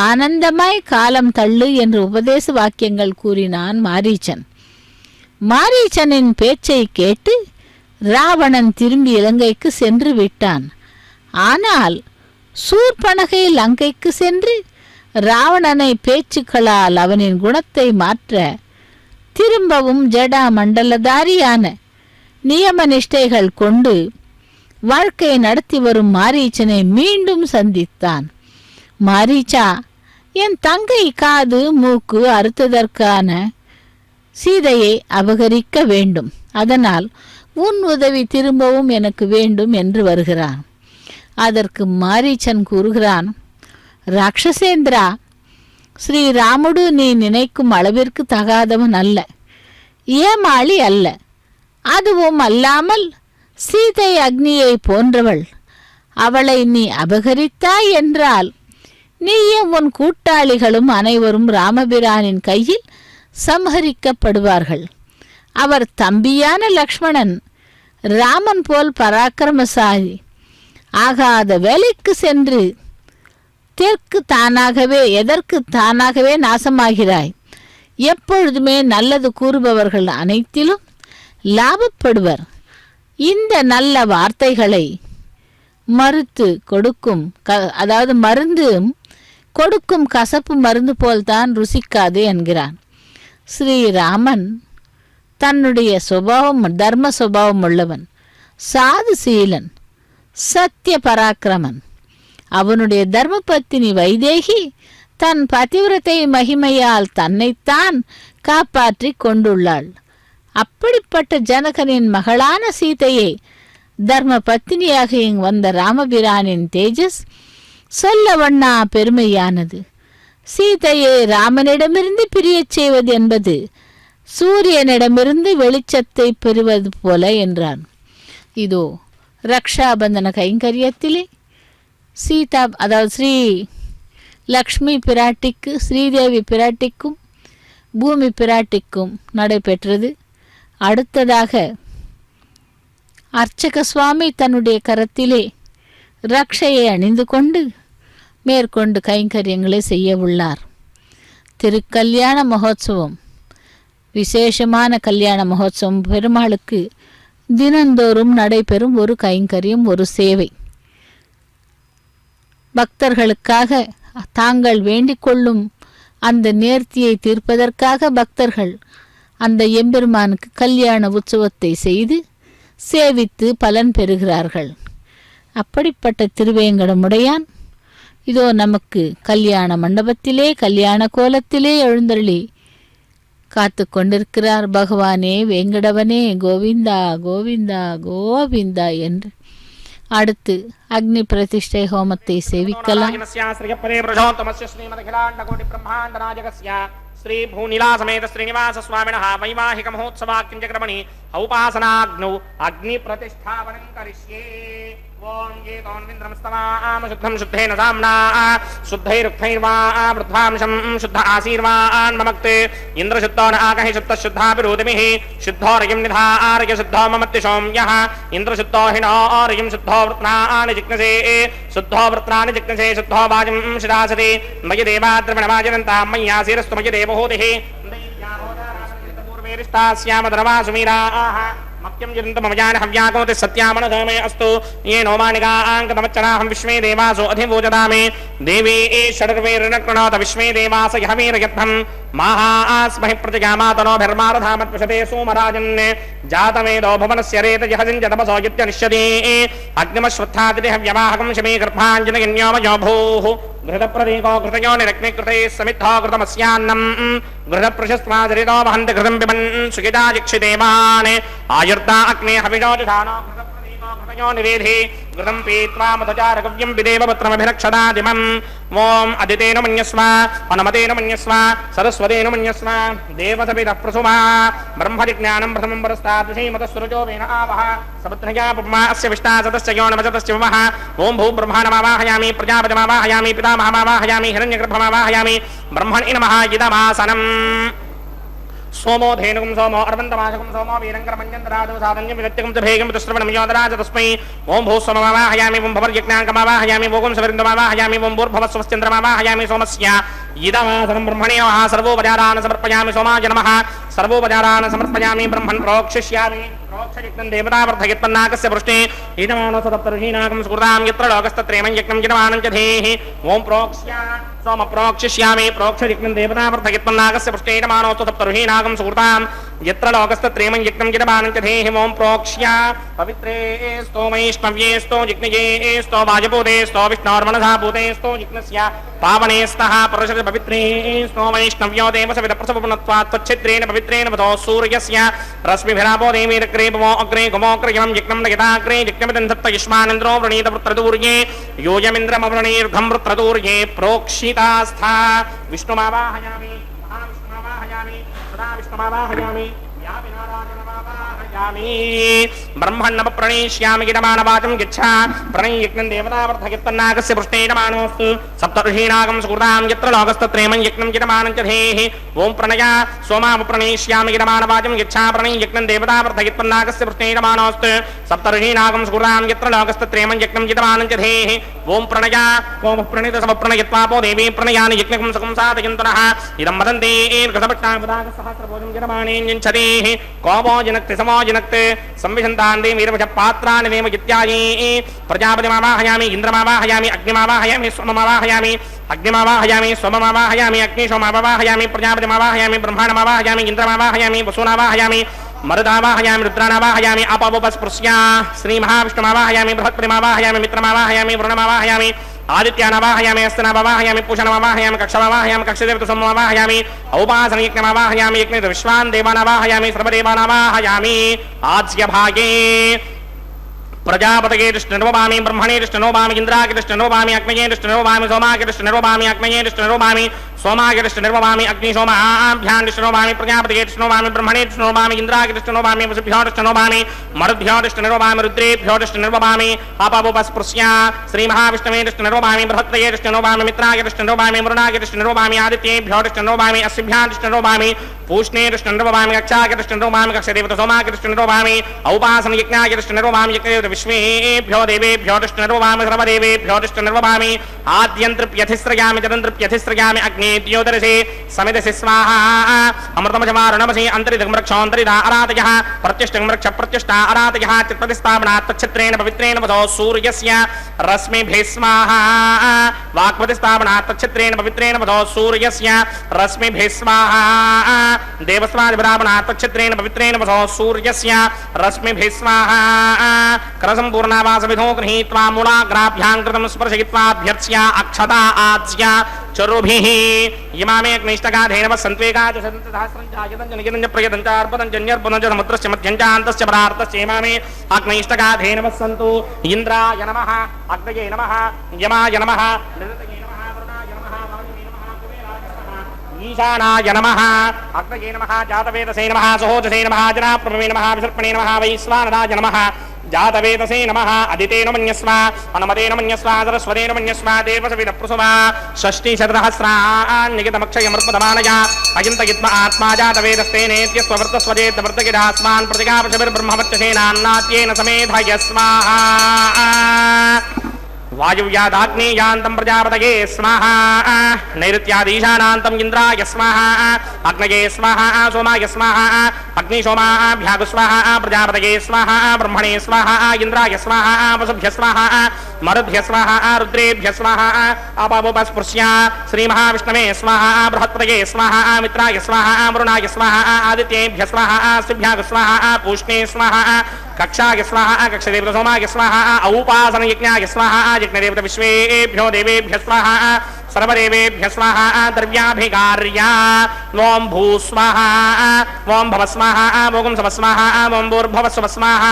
ஆனந்தமாய் காலம் தள்ளு என்று உபதேச வாக்கியங்கள் கூறினான் மாரீச்சன். மாரீச்சனின் பேச்சை கேட்டு ராவணன் திரும்பி இலங்கைக்கு சென்று விட்டான். ஆனால் சூர்பனகை லங்கைக்கு சென்று ராவணனை பேச்சுக்களால் அவனின் குணத்தை மாற்ற திரும்பவும் ஜடா மண்டலதாரியான நியம நிஷ்டைகள் கொண்டு வாழ்க்கை நடத்தி வரும் மாரீச்சனை மீண்டும் சந்தித்தான். மாரீச்சா, என் தங்கை காது மூக்கு அறுத்ததற்கான சீதையை அபகரிக்க வேண்டும். அதனால் உன் உதவி திரும்பவும் எனக்கு வேண்டும் என்று வருகிறான். அதற்கு மாரீச்சன் கூறுகிறான், ராட்சசேந்திரா, ஸ்ரீராமுடு நீ நினைக்கும் அளவிற்கு தகாதவன் அல்ல, ஏமாளி அல்ல. அதுவும் அல்லாமல் சீதை அக்னியை போன்றவள். அவளை நீ அபகரித்தாய் என்றால் நீயும் உன் கூட்டாளிகளும் அனைவரும் ராமபிரானின் கையில் சம்ஹரிக்கப்படுவார்கள். அவர் தம்பியான லக்ஷ்மணன் ராமன் போல் பராக்கிரமசாலி. ஆகாத வேலைக்கு சென்று எதற்கு தானாகவே நாசமாகிறாய். எப்பொழுதுமே நல்லது கூறுபவர்கள் அனைத்திலும் லாபப்படுவர். இந்த நல்ல வார்த்தைகளை மறுத்து கொடுக்கும் மருந்து கொடுக்கும் கசப்பு மருந்து போல்தான் ருசிக்காது என்கிறான். ஸ்ரீராமன் தன்னுடைய சுபாவம் தர்ம சுபாவம் உள்ளவன், சாதுசீலன், சத்திய பராக்கிரமன். அவனுடைய தர்ம பத்தினி வைதேகி தன் பதிவிரத்தை மகிமையால் தன்னைத்தான் காப்பாற்றி கொண்டுள்ளாள். அப்படிப்பட்ட ஜனகனின் மகளான சீதையை தர்ம பத்தினியாக வந்த ராமபிரானின் தேஜஸ் சொல்ல வண்ணா பெருமையானது. சீதையை ராமனிடமிருந்து பிரியச் செய்வது என்பது சூரியனிடமிருந்து வெளிச்சத்தை பெறுவது போல என்றான். இதோ ரக்ஷாபந்தன கைங்கரியத்திலே சீதா ஸ்ரீ லக்ஷ்மி பிராட்டிக்கு, ஸ்ரீதேவி பிராட்டிக்கும் பூமி பிராட்டிக்கும் நடைபெற்றது. அடுத்ததாக அர்ச்சக சுவாமி தன்னுடைய கரத்திலே ரக்ஷையை அணிந்து கொண்டு மேற்கொண்டு கைங்கரியங்களை செய்ய உள்ளார். திருக்கல்யாண மகோத்சவம், விசேஷமான கல்யாண மகோத்சவம். பெருமாளுக்கு தினந்தோறும் நடைபெறும் ஒரு கைங்கரியம், ஒரு சேவை. பக்தர்களுக்காக தாங்கள் வேண்டிக் கொள்ளும் அந்த நேர்த்தியை தீர்ப்பதற்காக பக்தர்கள் அந்த எம்பெருமானுக்கு கல்யாண உற்சவத்தை செய்து சேவித்து பலன் பெறுகிறார்கள். அப்படிப்பட்ட திருவேங்கடமுடையான் இதோ நமக்கு கல்யாண மண்டபத்திலே கல்யாண கோலத்திலே எழுந்தருளி காத்து கொண்டிருக்கிறார். பகவானே வேங்கடவனே கோவிந்தா கோவிந்தா கோவிந்தா என்று. அடுத்து அக்னி பிரதிஷ்டை ஹோமத்தை சேவிக்கலாம். श्री भूनीला समेत श्रीनिवास स्वामिनः वैवाहिक महोत्सवाक्यक्रमणि औपासनाग्नौ अग्नि प्रतिष्ठापनं करिष्ये। ओम गीतोन्विन्द्रमस्तवाम शुद्धं शुद्धेन साम्ना शुद्धैरुक्थैर्वा वृद्धांशं शुद्ध आशीर्वान् ममक्ते इन्द्रशुद्धो न आकहि शुद्धः शुद्धाभिरोधिमिः शुद्धोरयं निधारय शुद्धो ममत्तिशोम्यः इन्द्रशुद्धो हिनोरयं शुद्धो वृत्नानि जिज्ञसे शुद्धो वृत्नानि जिज्ञसे शुद्धो वाजं शिरासति मयि देवाद्रवणवाजनन्तां मय्यासीरस्तु मयि देवहूतिः पूर्वेरिष्टास्याम धर्मा सुमीराः मक्यं जिन्तमजान हव्याकोति सत्यामनधमे अस्तु ये नोमानिकाङ्कतमच्चनाहं विश्वे देवासो अधिवोजदामे देवी षडर्वेर्णकृणोत विश्वे देवास यहवीरयद्धं माहास्महि प्रतिगामातनोभिर्मारधामत्पशते सोमराजन् जातमेदो भुवनस्य रेतजहजिञ्जतपसो युत्यनिष्यति अग्निमश्वत्थादिहव्यवाहकं शमे गर्भाञ्जनयन्योमयो भूः घृतप्रदीको घृतयो निरग्निकृते समिद्धो घृतमस्यान्नम् घृतप्रशस्त्वाचरितो वहन्ति घृतं पिबन् सुखिता जिक्षिदेवान् आयुर्दा अग्ने हविषोजुषाणो घृतप्रदीको घृतयो निवेधि घृतं पीत्वा मधुचारकव्यं विदेव पुत्रमभिरक्षदादिमम् ओम अदितेन मन्यस्व अनुमतेन मन्यस्व सरस्वतेन मन्यस्व देवसविदः प्रसुमा ब्रह्मजिज्ञानं प्रथमं परस्तात् श्रीमतस्वरुजो वेन आवह सपत्न्या पुमा अस्य विष्टा सदस्य योनमजतस्य वमः ओम भू ब्रह्माणमावाहयामि प्रजापतिमावाहयामि पितामहमावाहयामि हिरण्यगर्भमावाहयामि ब्रह्मणे नमः इदमासनम् सोमो धेनुकं सोमो अर्वन्तमाशकं सोमो वीरङ्करमञ्जन्तराजो साधन्यं विदत्यकं च भेगं श्रवणं योदराज तस्मै ओम भूस्वममावाहयामि ओम भवर्यज्ञाङ्कमावाहयामि ओम सवरिन्दमावाहयामि ओम भूर्भवस्वश्चन्द्रमावाहयामि सोमस्य इदमासनं ब्रह्मणे नमः सर्वोपचारान् समर्पयामि सोमाय नमः सर्वोपचारान् समर्पयामि ब्रह्मन् प्रोक्षिष्यामि प्रोक्षयित्नं देवतावर्धयित्पन्नाकस्य पृष्ठे इदमानसप्तर्षीणाकं स्फुरतां यत्र लोकस्तत्रेमं यज्ञं यजमानं च धेः ओम प्रोक्ष्या सोम प्रोक्षिष्यामि प्रोक्षयित्नं देवतावर्धयित्पन्नाकस्य पृष्ठे इदमानोस्तु सप्तर्षीणाकं स्फुरतां यत्र लोकस्तत्रेमं यज्ञं यजमानं च धेः ओम प्रोक्ष्या पवित्रे स्तो वैष्णव्ये स्तो जिग्नये स्तो वाजपूते स्तो विष्णोर्मनसा भूते स्तो जिग्नस्य पावने स्तः परशत पवित्रे स्तो वैष्णव्यो देवसविदप्रसवपुनत्वात् त्वच्छिद्रेण पवित्रेण वधो सूर्यस्य रश्मिभिरापो देवीरग्रे भवो अग्रे गुमोऽग्रयं यज्ञं नयताग्रे यज्ञमिदं दत्तयुष्मानिन्द्रो वृणीत वृत्रदूर्ये योजमिन्द्रमवृणीर्घं वृत्रदूर्ये प्रोक्षितास्था विष्णुमावाहयामि महाविष्णुमावाहयामि सदा विष्णुमावाहयामि ब्रह्मण्णम प्रणीष्यामि गिरमानवाचं गच्छा प्रणययज्ञं देवतावर्धयत्पन्नाकस्य पृष्ठे नमानोऽस्तु सप्तर्षीणाकं सुकृतां यत्र लोकस्तत्रेमं यज्ञं गिरमानं च धेः ओम प्रणया सोमाम प्रणीष्यामि गिरमानवाचं गच्छा प्रणययज्ञं देवतावर्धयत्पन्नाकस्य पृष्ठे नमानोऽस्तु सप्तर्षीणाकं सुकृतां यत्र लोकस्तत्रेमं यज्ञं गिरमानं च धेः ओम प्रणया ओम प्रणीत समप्रणयत्वापो देवी प्रणयानि यज्ञं सुखं साधयन्तनः इदं वदन्ति सहस्रभोजं गिरमाणेञ्छतेः कोमो जनक्ति समो जनक्ति संविशन्तान् देवीरवच पात्राणि नेम इत्यादि प्रजापतिमावाहयामि इन्द्रमावाहयामि अग्निमावाहयामि सोममावाहयामि अग्निमावाहयामि सोममावाहयामि अग्निशोमावाहयामि प्रजापतिमावाहयामि ब्रह्माणमावाहयामि इन्द्रमावाहयामि वसुनावाहयामि मरुदावाहयामि रुद्राणावाहयामि अपवपस्पृश्या श्रीमहाविष्णुमावाहयामि बृहत्पतिमावाहयामि मित्रमावाहयामि वरुणमावाहयामि आदित्यानावाहयामि अस्तिनावाहयामि पूषणमावाहयामि कक्षमावाहयामि कक्षदेवतसममावाहयामि औपासनयज्ञमावाहयामि यज्ञ विश्वान् देवानावाहयामि सर्वदेवानावाहयामि आज्यभागे प्रजापतये कृष्णनोभामि ब्रह्मणे कृष्णनोभामि इन्द्राय कृष्णनोभामि अग्नये कृष्णनोभामि सोमाय कृष्णनोभामि अग्नये कृष्णनोभामि सोमाय कृष्णनोभामि अग्निशोमाभ्यां कृष्णनोभामि प्रजापतये कृष्णनोभामि ब्रह्मणे कृष्णनोभामि इन्द्राय कृष्णनोभामि वसुभ्यो कृष्णनोभामि मरुद्भ्यो कृष्णनोभामि रुद्रेभ्यो कृष्णनोभामि अपवपस्पृश्या श्रीमहाविष्णवे कृष्णनोभामि बृहत्तये कृष्णनोभामि मित्राय कृष्णनोभामि वरुणाय कृष्णनोभामि आदित्येभ्यो कृष्णनोभामि अस्मिभ्यां कृष्णनोभामि पूष्णे कृष्णनोभामि कक्षाय कृष्णनोभामि कक्षदेवतसोमाय कृष्णनोभामि औपासनयज्ञाय कृष्णनोभामि यज्ञदेवत विश्वेभ्यो देवेभ्यो कृष्णनोभामि सर्वदेवेभ्यो कृष्णनोभामि आद्यन्त्रिप्यधिस्रयामि जदन्त्रिप्यधिस्रयामि अग्नेद्योदरसे समिदसि स्वाहा अमृतमजमारुणमसि अन्तरिदमृक्षोऽन्तरिदा अरातयः प्रत्यष्टं वृक्ष प्रत्यष्टा अरातयः चित्प्रतिस्थापनात् तच्छित्रेण पवित्रेण वधो सूर्यस्य रश्मिभिः स्वाहा वाक्प्रतिस्थापनात् तच्छित्रेण पवित्रेण वधो सूर्यस्य रश्मिभिः स्वाहा देवस्वादिब्राह्मणात् तच्छित्रेण पवित्रेण वधो सूर्यस्य रश्मिभिः स्वाहा करसम्पूर्णावासविधो गृहीत्वा मूलाग्राभ्यां कृतं स्पर्शयित्वाभ्यर्च्या अक्षता आज्या चरुभिः इमामे अग्निष्टगाधेनव सन्त्वेगाच सहस्रं जायतं जनयनं प्रयतं च अर्पणं जन्यर्पणं च समुद्रस्य मध्यं च अन्तस्य परार्थस्य इमामे अग्निष्टगाधेनव सन्तु इन्द्राय नमः अग्नये नमः यमाय नमः निरतये नमः वरुणाय नमः वायुवे नमः कुबेराय नमः ईशानाय नमः अग्नये नमः जातवेदसे नमः सहोजसे नमः जनाप्रभवे नमः विसर्पणे नमः वैश्वानराय नमः जातवेदसे नमः अदितेन मन्यस्व अनुमतेन मन्यस्व सरस्वतेन मन्यस्व देवसविदप्रसुवा षष्टिशतसहस्रान्निगितमक्षयमर्पदमानया अयन्तयित्म आत्मा जातवेदस्तेनेत्यस्ववर्तस्वजेतवर्तगिरास्मान् प्रतिगापशभिर्ब्रह्मवर्चसेनान्नात्येन समेधय स्वाहा वायुव्यादाग्नेयान्तं प्रजापतये स्वाहा नैऋत्यादीशानान्तं इन्द्राय स्वाहा अग्नये स्वाहा सोमाय स्वाहा अग्निशोमाभ्यागु स्वाहा प्रजापतये स्वाहा ब्रह्मणे स्वाहा इन्द्राय स्वाहा वसुभ्य स्वाहा मरुभ्य स्वाहा रुद्रेभ्य स्वाहा अपावोपस्पृश्य श्रीमहाविष्णवे स्वाहा बृहत्पतये स्वाहा मित्राय स्वाहा वरुणाय स्वाहा आदित्येभ्य स्वाहा सिभ्यागु स्वाहा पूष्णे स्वाहा कक्षाय स्वाहा कक्षदेवत सोमाय स्वाहा औपासन यज्ञाय स्वाहा यज्ञदेवत विश्वेभ्यो देवेभ्य स्वाहा सर्वदेवेभ्य स्वाहा द्रव्याभिकार्या ओम भू स्वाहा ओम भव स्वाहा ओम सव स्वाहा ओम भूर्भुव स्वः स्वाहा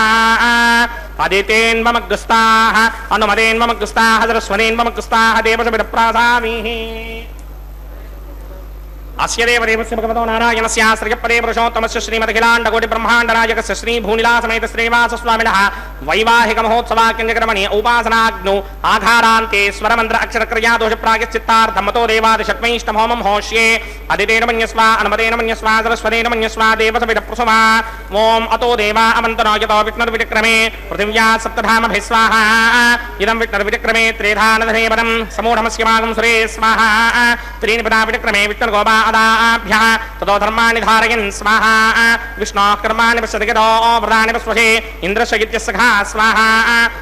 आदितेन्वमग्रस्ताः अनुमदेन्वमग्रस्ताः सरस्वनेन्वमग्रस्ताः देवसविदप्रासामीः अस्य देवदेवस्य भगवतो नारायणस्य श्रीयपदे पुरुषोत्तमस्य श्रीमदखिलाण्डकोटि ब्रह्माण्डनायकस्य श्री भूनिलासमेत श्रीवासस्वामिनः वैवाहिक महोत्सवाक्यञ्जकर्मणि उपासनाग्नौ आधारान्ते स्वरमन्त्र अक्षरक्रिया दोष प्रायश्चित्तार्थं मतो देवादिषट्मैष्टमहोमं होष्ये अदितेन मन्यस्वा अनुमतेन मन्यस्वा सरस्वतेन मन्यस्वा देवसविदप्रसुमा ओम अतो देवा अमन्तनो यतो विष्णुर्विक्रमे पृथिव्या सप्तधामभिः स्वाहा इदं विष्णुर्विक्रमे त्रेधानधनेवरं समूढमस्य मागं सुरे स्वाहा त्रीणि पदा विक्रमे विष्णुर्गोपा अदाभ्यः ततो धर्माणि धारयन् स्वाहा विष्णोः कर्माणि पश्यतिगतो व्रतानि पश्वसे इन्द्रस्य इत्यस्सखा स्वाहा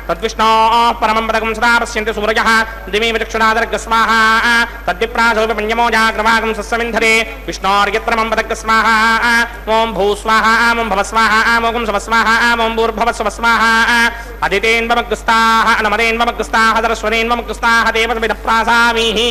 तद्विष्णोः परमं पदकं सदा पश्यन्ति सूरयः दिवि विचक्षुरादर्ग स्वाहा तद्विप्रासोऽपि पुण्यमो जाग्रवागं सस्यमिन्धरे विष्णोर्यत्रमं पदक स्वाहा ॐ भू स्वाहा ॐ भव स्वाहा ॐ सव स्वाहा ॐ भूर्भुवः स्वः स्वाहा अदितेन्वमग्रस्ताः अनुमदेन्वमग्रस्ताः सरस्वतेन्वमग्रस्ताः देवसविदप्रासामीः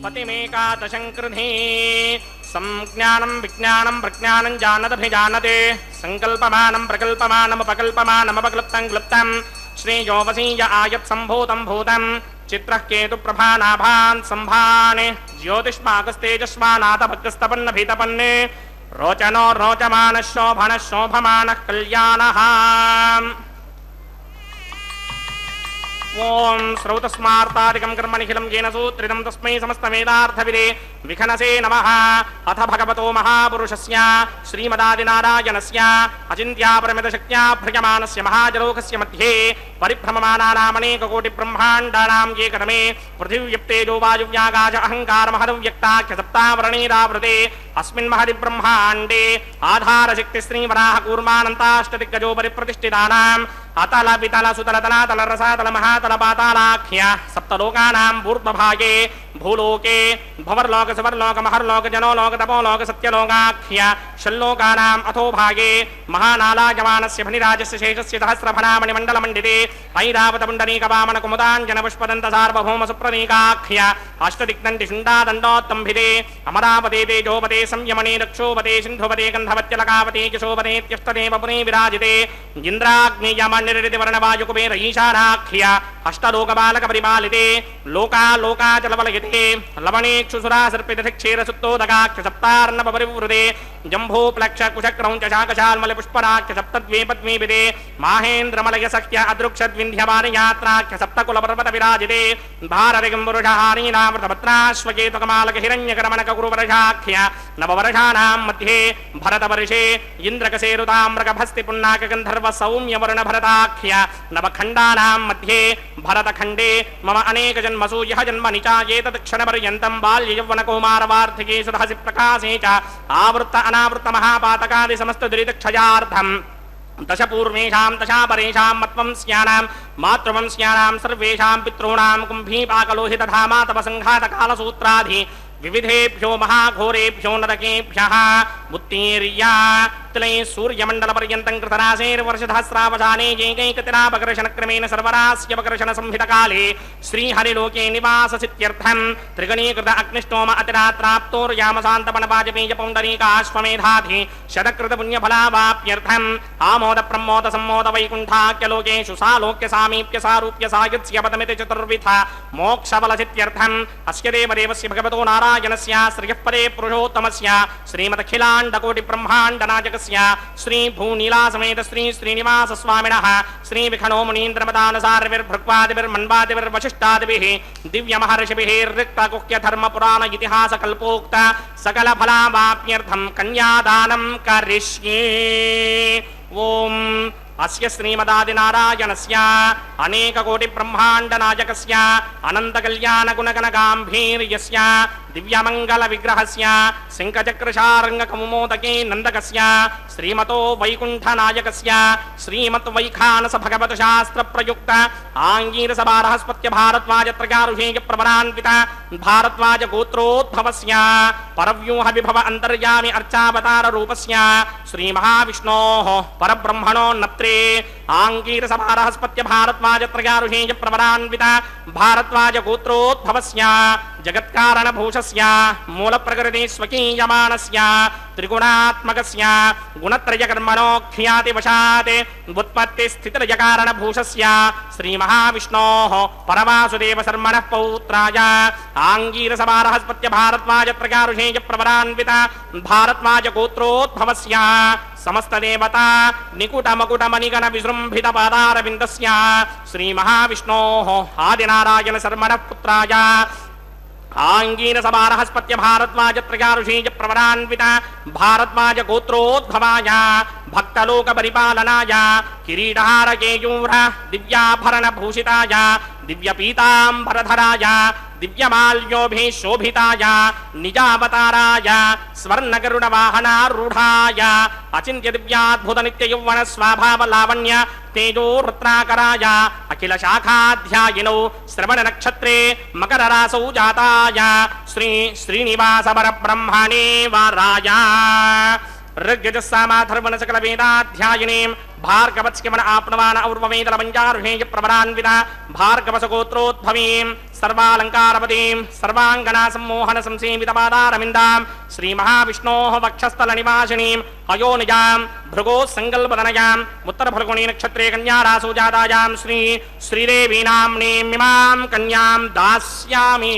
पतिमेकादशङ्कृधे संज्ञानं विज्ञानं प्रज्ञानं जानदभिजानते संकल्पमानं प्रकल्पमानमुपकल्पमानमपक्लुप्तं क्लुप्तं श्रेयोवसीय आयत् सम्भूतं भूतं चित्रः केतुप्रभानाभान् सम्भाने ज्योतिष्माकस्तेजस्मानाथभक्तस्तपन्नभितपन्ने रोचनो रोचमानः शोभनः शोभमानः कल्याणः ओं श्रौतस्मार्तादिकं कर्मनिखिलं येन सूत्रितं तस्मै समस्तवेदार्थविदे विखनसे नमः। अथ भगवतो महापुरुषस्य श्रीमदादिनारायणस्य अचिन्त्यापरमितशक्त्या भ्रजमानस्य महाजलोकस्य मध्ये परिभ्रममानानामनेककोटिब्रह्माण्डानां ये कदमे पृथिव्यप्तेजो वायुव्यागाश अहङ्कारमहदव्यक्ताख्यसप्तावरणीरावृते अस्मिन् महदिब्रह्माण्डे आधारशक्तिश्रीवराहकूर्मानन्ताष्टदिग्गजोपरि प्रतिष्ठितानाम् अतल वितल सुतल तलातल रसातल महातल पातालाख्य सप्तलोकानां पूर्वभागे भूलोके भवर्लोक सुवर्लोक महर्लोक जनोलोक तपोलोक सत्यलोकाख्य षल्लोकानाम् अथो भागे महानालायमानस्य फणिराजस्य शेषस्य सहस्रफणामणिमण्डलमण्डिते ऐरावतपुण्डरीकवामन कुमुदाञ्जनपुष्पदन्त सार्वभौम सुप्रनीकाख्य अष्टदिक्दण्डि शुण्डादण्डोत्तम्भिते अमरावते तेजोपते संयमने रक्षोपते सिन्धुपते गन्धवत्यलकावते किशोपतेत्यष्टदेव पुने विराजिते इंद्राग्नियमनिर्दिवर्णवायुकुबेर ईशानाख्य अष्टलोकबालक परिपालिते लोकालोकाचलवलयते लवणेक्षुसुरा सर्पितक्षीरसुत्तोदकाख्य सप्तार्णव परिवृते जम्भोप्लक्ष कुशक्रौञ्च शाकशाल्मल पुष्पराख्य सप्तद्वे पद्मीविदे माहेन्द्रमलय सख्य अदृक्षद्विन्ध्यवानयात्राख्य सप्तकुलपर्वत विराजिते भारतिगम्बुरुषहारीणामृतभद्राश्वकेतुकमालक हिरण्यकरमणककुरुवर्षाख्य नववर्षाणां मध्ये भरतवर्षे इन्द्रकसेरुताम्रकभस्ति पुन्नाक गन्धर्व सौम्यवर्ण भरताख्य नवखण्डानां मध्ये भरतखण्डे मम अनेक जन्मसु यः जन्म निचायेत क्षणपर्यन्तं बाल्ययौवनकौमारवार्धिके सुरहसि प्रकाशे च आवृत्त अनावृत्त महापातकादि समस्त दुरितक्षयार्थं दश पूर्वेषां दशापरेषां मत्वंस्यानां मातृवंस्यानां सर्वेषां पितॄणां कुम्भीपाकलोहितधामा तव सङ्घातकालसूत्राधि विविधेभ्यो महाघोरेभ्यो नरकेभ्यः उत्तीर्या तिलैः सूर्यमण्डलपर्यन्तं कृतराशेर्वर्षसहस्रावसाने एकैकतिरापकर्षणक्रमेण सर्वरास्यपकर्षणसंहितकाले श्रीहरिलोके निवाससित्यर्थं त्रिगणीकृत अग्निष्टोम अतिरात्राप्तोर्यामसान्तपणवाजपेयपौण्डरीकाश्वमेधाधि शतकृतपुण्यफलावाप्यर्थम् आमोदप्रमोदसम्मोदवैकुण्ठाख्यलोकेषु सालोक्य सामीप्य सारूप्य सायुज्य पदमिति चतुर्विध मोक्षबलसित्यर्थम् अस्य देवदेवस्य भगवतो नारायणस्य श्रियः परे पुरुषोत्तमस्य श्रीमदखिलाण्डकोटिब्रह्माण्डनायकस्य श्री भूनीलासमेत श्री श्रीनिवास स्वामिनः श्री विखणो मुनीन्द्रमदानुसारविर्भृक्वादिभिर्मन्वादिभिर्वशिष्टादिभिः दिव्यमहर्षिभिः ऋक्तकुक्य धर्म पुराण इतिहास कल्पोक्त सकल फलावाप्यर्थं कन्यादानं करिष्ये। ओम अस्य श्रीमदादिनारायणस्य अनेककोटिब्रह्माण्डनायकस्य अनन्तकल्याणगुणगणगाम्भीर्यस्य दिव्यमङ्गलविग्रहस्य शङ्खचक्रशार्ङ्गकौमोदके नन्दकस्य श्रीमतो वैकुण्ठनायकस्य श्रीमद्वैखानस भगवतशास्त्रप्रयुक्त आङ्गीरसभारहस्पत्य भारद्वाजत्रगारुषेयप्रवरान्वित भारद्वाजगोत्रोद्भवस्य परव्यूहविभव अन्तर्यामि अर्चावताररूपस्य श्रीमहाविष्णोः परब्रह्मणो नत्रे आङ्गीरसभारहस्पत्य भारद्वाजत्रगारुषेयप्रवरान्वित भारद्वाजगोत्रोद्भवस्य जगत्कारणभूषस्य मूलप्रकृति स्वकीयमानस्य त्रिगुणात्मकस्य गुणत्रयकर्मणो ख्यातिवशात् उत्पत्तिस्थितिलयकारणभूषस्य श्रीमहाविष्णोः परवासुदेवशर्मणः पौत्राय आङ्गीरसभारहस्पत्य भारद्वाजत्रगारुषेयप्रवरान्वित भारद्वाजगोत्रोद्भवस्य समस्तदेवता निकुटमकुटमणिगण विजृम्भित पादारविन्दस्य श्रीमहाविष्णोः आदिनारायणशर्मणः पुत्राय आङ्गीरसभारहस्पत्य भारद्वाजत्रगारुषेयप्रवरान्वित भारद्वाजगोत्रोद्भवाय भक्तलोकपरिपालनाय किरीटहारकेयूर दिव्याभरणभूषिताय दिव्यपीताम्बरधराय दिव्यमाल्योभिः शोभिताय निजावताराय स्वर्णगरुडवाहनारूढाय अचिन्त्य दिव्याद्भुत नित्ययौवन स्वाभावलावण्य तेजोरुद्राकराय अखिल शाखाध्यायिनौ श्रवण नक्षत्रे मकररासौ जाताय श्री श्रीनिवास परब्रह्मणे वाराय ऋग्यजुस्सामाथर्वण सकल वेदाध्यायिनीं भार्गवत्स्यमन आपनवान और्ववेदलमञ्जारुषेय प्रवरान्विता भार्गवसगोत्रोद्भवीं सर्वालंकारपतीं सर्वांगना सम्मोहन संसेवितपादारविन्दां श्रीमहाविष्णोः वक्षस्थलनिवासिनीं अयोनिजां भृगो संकल्पतनयां उत्तरभृगुणी नक्षत्रे कन्यारासो जातायां श्रीदेवीनाम्नीमिमां कन्यां दास्यामि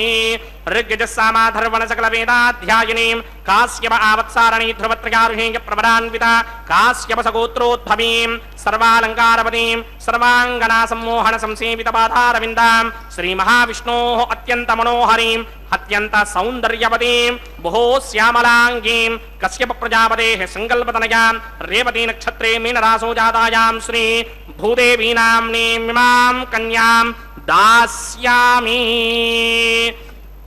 ऋग्यजस्सामाधर्वणसकलवेदाध्यायिनीं काश्यप आवत्सारणी ध्रुवत्रयारुहेय प्रवरान्विता काश्यपसगोत्रोद्भवीं सर्वालंकारपतीं सर्वांगना सम्मोहन संसेवितपादारविन्दां श्रीमहाविष्णोः अत्यन्तमनोहरीं अत्यंत सौंदर्यवतीं बहु श्यामलांगीं कश्यप प्रजापतेः संकल्पतनयां रेवती नक्षत्रे मीनरासो जातायां श्री भूदेवीनाम्नीमिमां कन्यां दास्यामि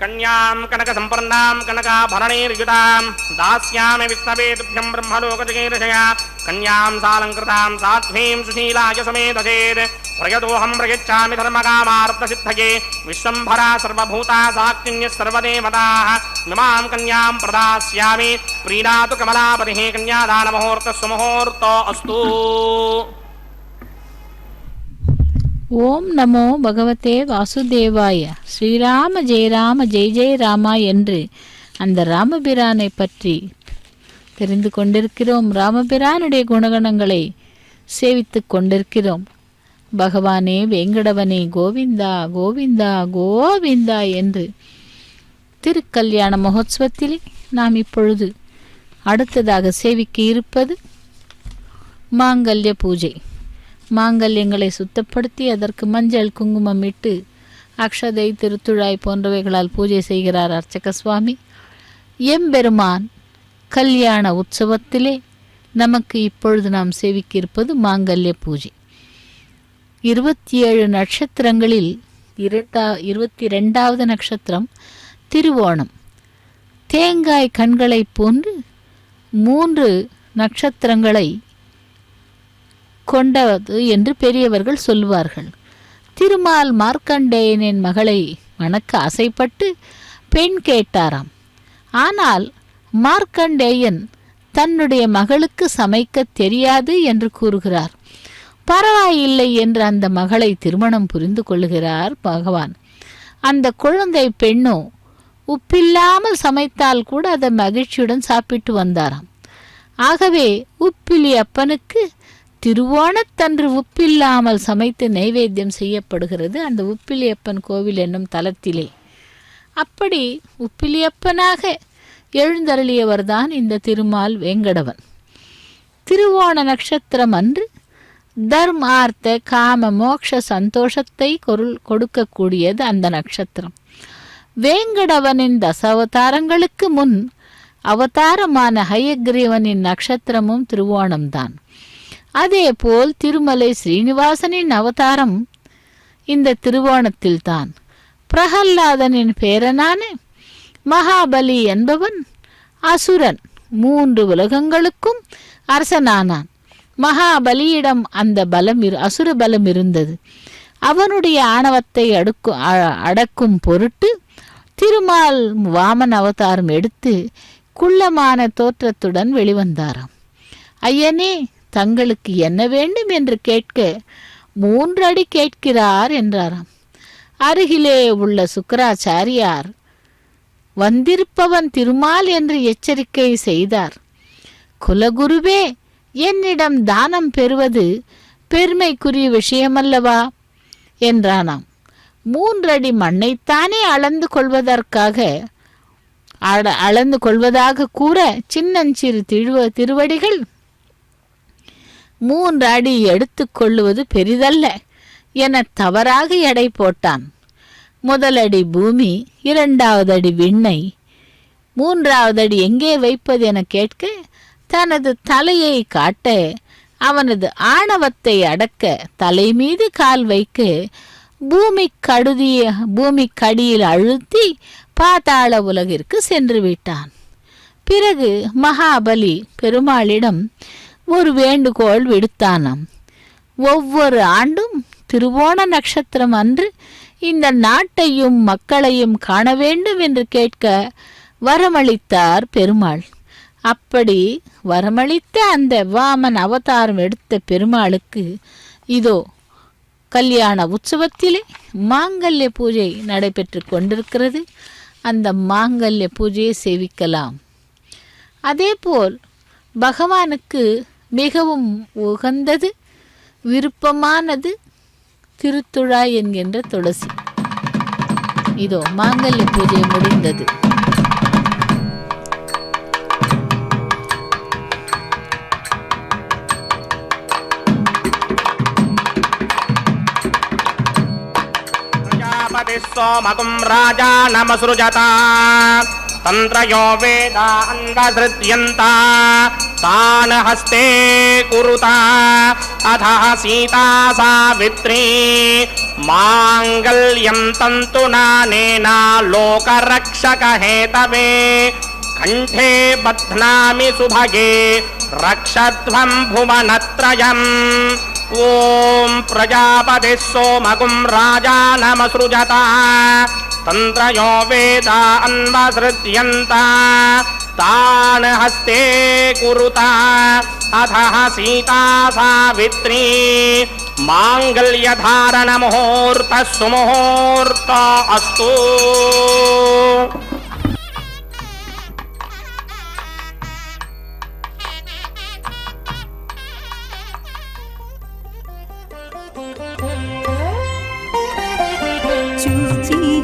कन्यां कनक संपन्नां कनकाभरणैर्युतां दास्यामि विष्णवे तुभ्यं ब्रह्मलोकजगीर्षया कन्यां सालंकृतां साध्वीं सुशीलाय समेतसेत् प्रयतोऽहं प्रयच्छामि धर्मकामार्थसिद्धये विश्वम्भरा सर्वभूता साक्षिण्यः सर्वदेवताः इमां कन्यां प्रदास्यामि प्रीणातु कमलापतिः कन्यादानमुहूर्तः सुमुहूर्तो अस्तु। ஓம் நமோ பகவதே வாசுதேவாய. ஸ்ரீராம ஜெய ஜெய ராமா என்று அந்த ராமபிரானை பற்றி தெரிந்து கொண்டிருக்கிறோம். ராமபிரானுடைய குணகணங்களை சேவித்து கொண்டிருக்கிறோம். பகவானே வேங்கடவனே கோவிந்தா கோவிந்தா கோவிந்தா என்று திருக்கல்யாண மகோத்சவத்திலே நாம் இப்பொழுது அடுத்ததாக சேவிக்க இருப்பது மாங்கல்ய பூஜை. மாங்கல்யங்களை சுத்தப்படுத்தி அதற்கு மஞ்சள் குங்குமம் இட்டு அக்ஷதை திருத்துழாய் போன்றவைகளால் பூஜை செய்கிறார் அர்ச்சக சுவாமி. எம்பெருமான் கல்யாண உற்சவத்திலே நமக்கு இப்பொழுது நாம் சேவிக்க இருப்பது மாங்கல்ய பூஜை. 27 நட்சத்திரங்களில் 22வது நட்சத்திரம் திருவோணம். தேங்காய் கண்களை போன்று 3 நட்சத்திரங்களை கொண்டது என்று பெரியவர்கள் சொல்வார்கள். திருமால் மார்க்கண்டேயனின் மகளை மணக்க ஆசைப்பட்டு பெண் கேட்டாராம். ஆனால் மார்க்கண்டேயன் தன்னுடைய மகளுக்கு சமைக்க தெரியாது என்று கூறுகிறார். பரவாயில்லை என்று அந்த மகளை திருமணம் புரிந்து கொள்ளுகிறார் பகவான். அந்த குழந்தை பெண்ணோ உப்பில்லாமல் சமைத்தால் கூட அதை மகிழ்ச்சியுடன் சாப்பிட்டு வந்தாராம். ஆகவே உப்பிலி அப்பனுக்கு திருவோணத்தன்று உப்பில்லாமல் சமைத்து நைவேத்தியம் செய்யப்படுகிறது அந்த உப்பிலியப்பன் கோவில் என்னும் தலத்திலே. அப்படி உப்பிலியப்பனாக எழுந்தருளியவர்தான் இந்த திருமால் வேங்கடவன். திருவோண நட்சத்திரம் அன்று தர்மார்த்த காம மோக்ஷ சந்தோஷத்தை கொடுக்கக்கூடியது அந்த நட்சத்திரம். வேங்கடவனின் தசாவதாரங்களுக்கு முன் அவதாரமான ஹயக்ரீவனின் நட்சத்திரமும் திருவோணம்தான். அதேபோல் திருமலை ஸ்ரீனிவாசனின் அவதாரம் இந்த திருவோணத்தில்தான். பிரகல்லாதனின் பேரனான மகாபலி என்பவன் அசுரன் 3 உலகங்களுக்கும் அரசனானான். மகாபலியிடம் அந்த அசுர பலம் இருந்தது. அவனுடைய ஆணவத்தை அடக்கும் பொருட்டு திருமால் வாமன் அவதாரம் எடுத்து குள்ளமான தோற்றத்துடன் வெளிவந்தாராம். ஐயனே, தங்களுக்கு என்ன வேண்டும் என்று கேட்க 3 அடி கேட்கிறார் என்றாராம். அருகிலே உள்ள சுக்கராச்சாரியார் வந்திருப்பவன் திருமால் என்று எச்சரிக்கை செய்தார். குலகுருவே, என்னிடம் தானம் பெறுவது பெருமைக்குரிய விஷயமல்லவா என்றானாம். 3 அடி மண்ணைத்தானே அளந்து கொள்வதாக கூற சின்னஞ்சிறு திருவடிகள் 3 அடி எடுத்து கொள்ளுவது பெரிதல்ல என தவறாக எடை போட்டான். 1 அடி பூமி, 2வது அடி விண்ணை, 3வது அடி எங்கே வைப்பது என கேட்க தனது தலையை காட்ட அவனது ஆணவத்தை அடக்க தலை மீது கால் வைக்க பூமிக்கடியில் அழுத்தி பாதாள உலகிற்கு சென்று விட்டான். பிறகு மகாபலி பெருமாளிடம் ஒரு வேண்டுகோள் விடுத்தானாம். ஒவ்வொரு ஆண்டும் திருவோண நட்சத்திரம் அன்று இந்த நாட்டையும் மக்களையும் காண வேண்டும் என்று கேட்க வரமளித்தார் பெருமாள். அப்படி வரமளித்த அந்த வாமன் அவதாரம் எடுத்த பெருமாளுக்கு இதோ கல்யாண உற்சவத்திலே மாங்கல்ய பூஜை நடைபெற்று கொண்டிருக்கிறது. அந்த மாங்கல்ய பூஜையை சேவிக்கலாம். அதேபோல் பகவானுக்கு மிகவும் உகந்தது, விருப்பமானது திருத்துழாய் என்கின்ற துளசி. இதோ மாங்கல்ய பூஜை முடிந்தது. सोमकुं राजा नमसृजता तन्त्रयो वेदा अन्वसृज्यन्ता तान् हस्ते कुरुता अधः सीता सावित्री माङ्गल्यं तन्तुनानेन लोकरक्षकहेतवे कण्ठे बध्नामि सुभगे रक्षध्वं भुवनत्रयम् ओम प्रजापति सोमकुं राजा नमसृजता तन्त्रयो वेदा अन्वसृज्यन्ता तान् हस्ते कुरुता अधः सीता सावित्री माङ्गल्यधारण मुहूर्तः सुमुहूर्त अस्तु।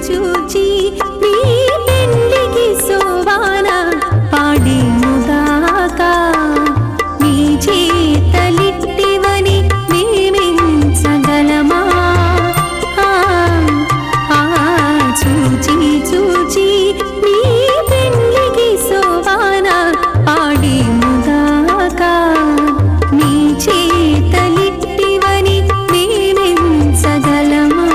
చూచి నీ పెళ్ళికి సోవాన పాడి ముదాకా నీ చేతలిట్టివని మేమించగలమా? చూచి చూచి నీ పెళ్ళికి సోవాన పాడి ముదాకా నీ చేతలిట్టివని మేమించగలమా?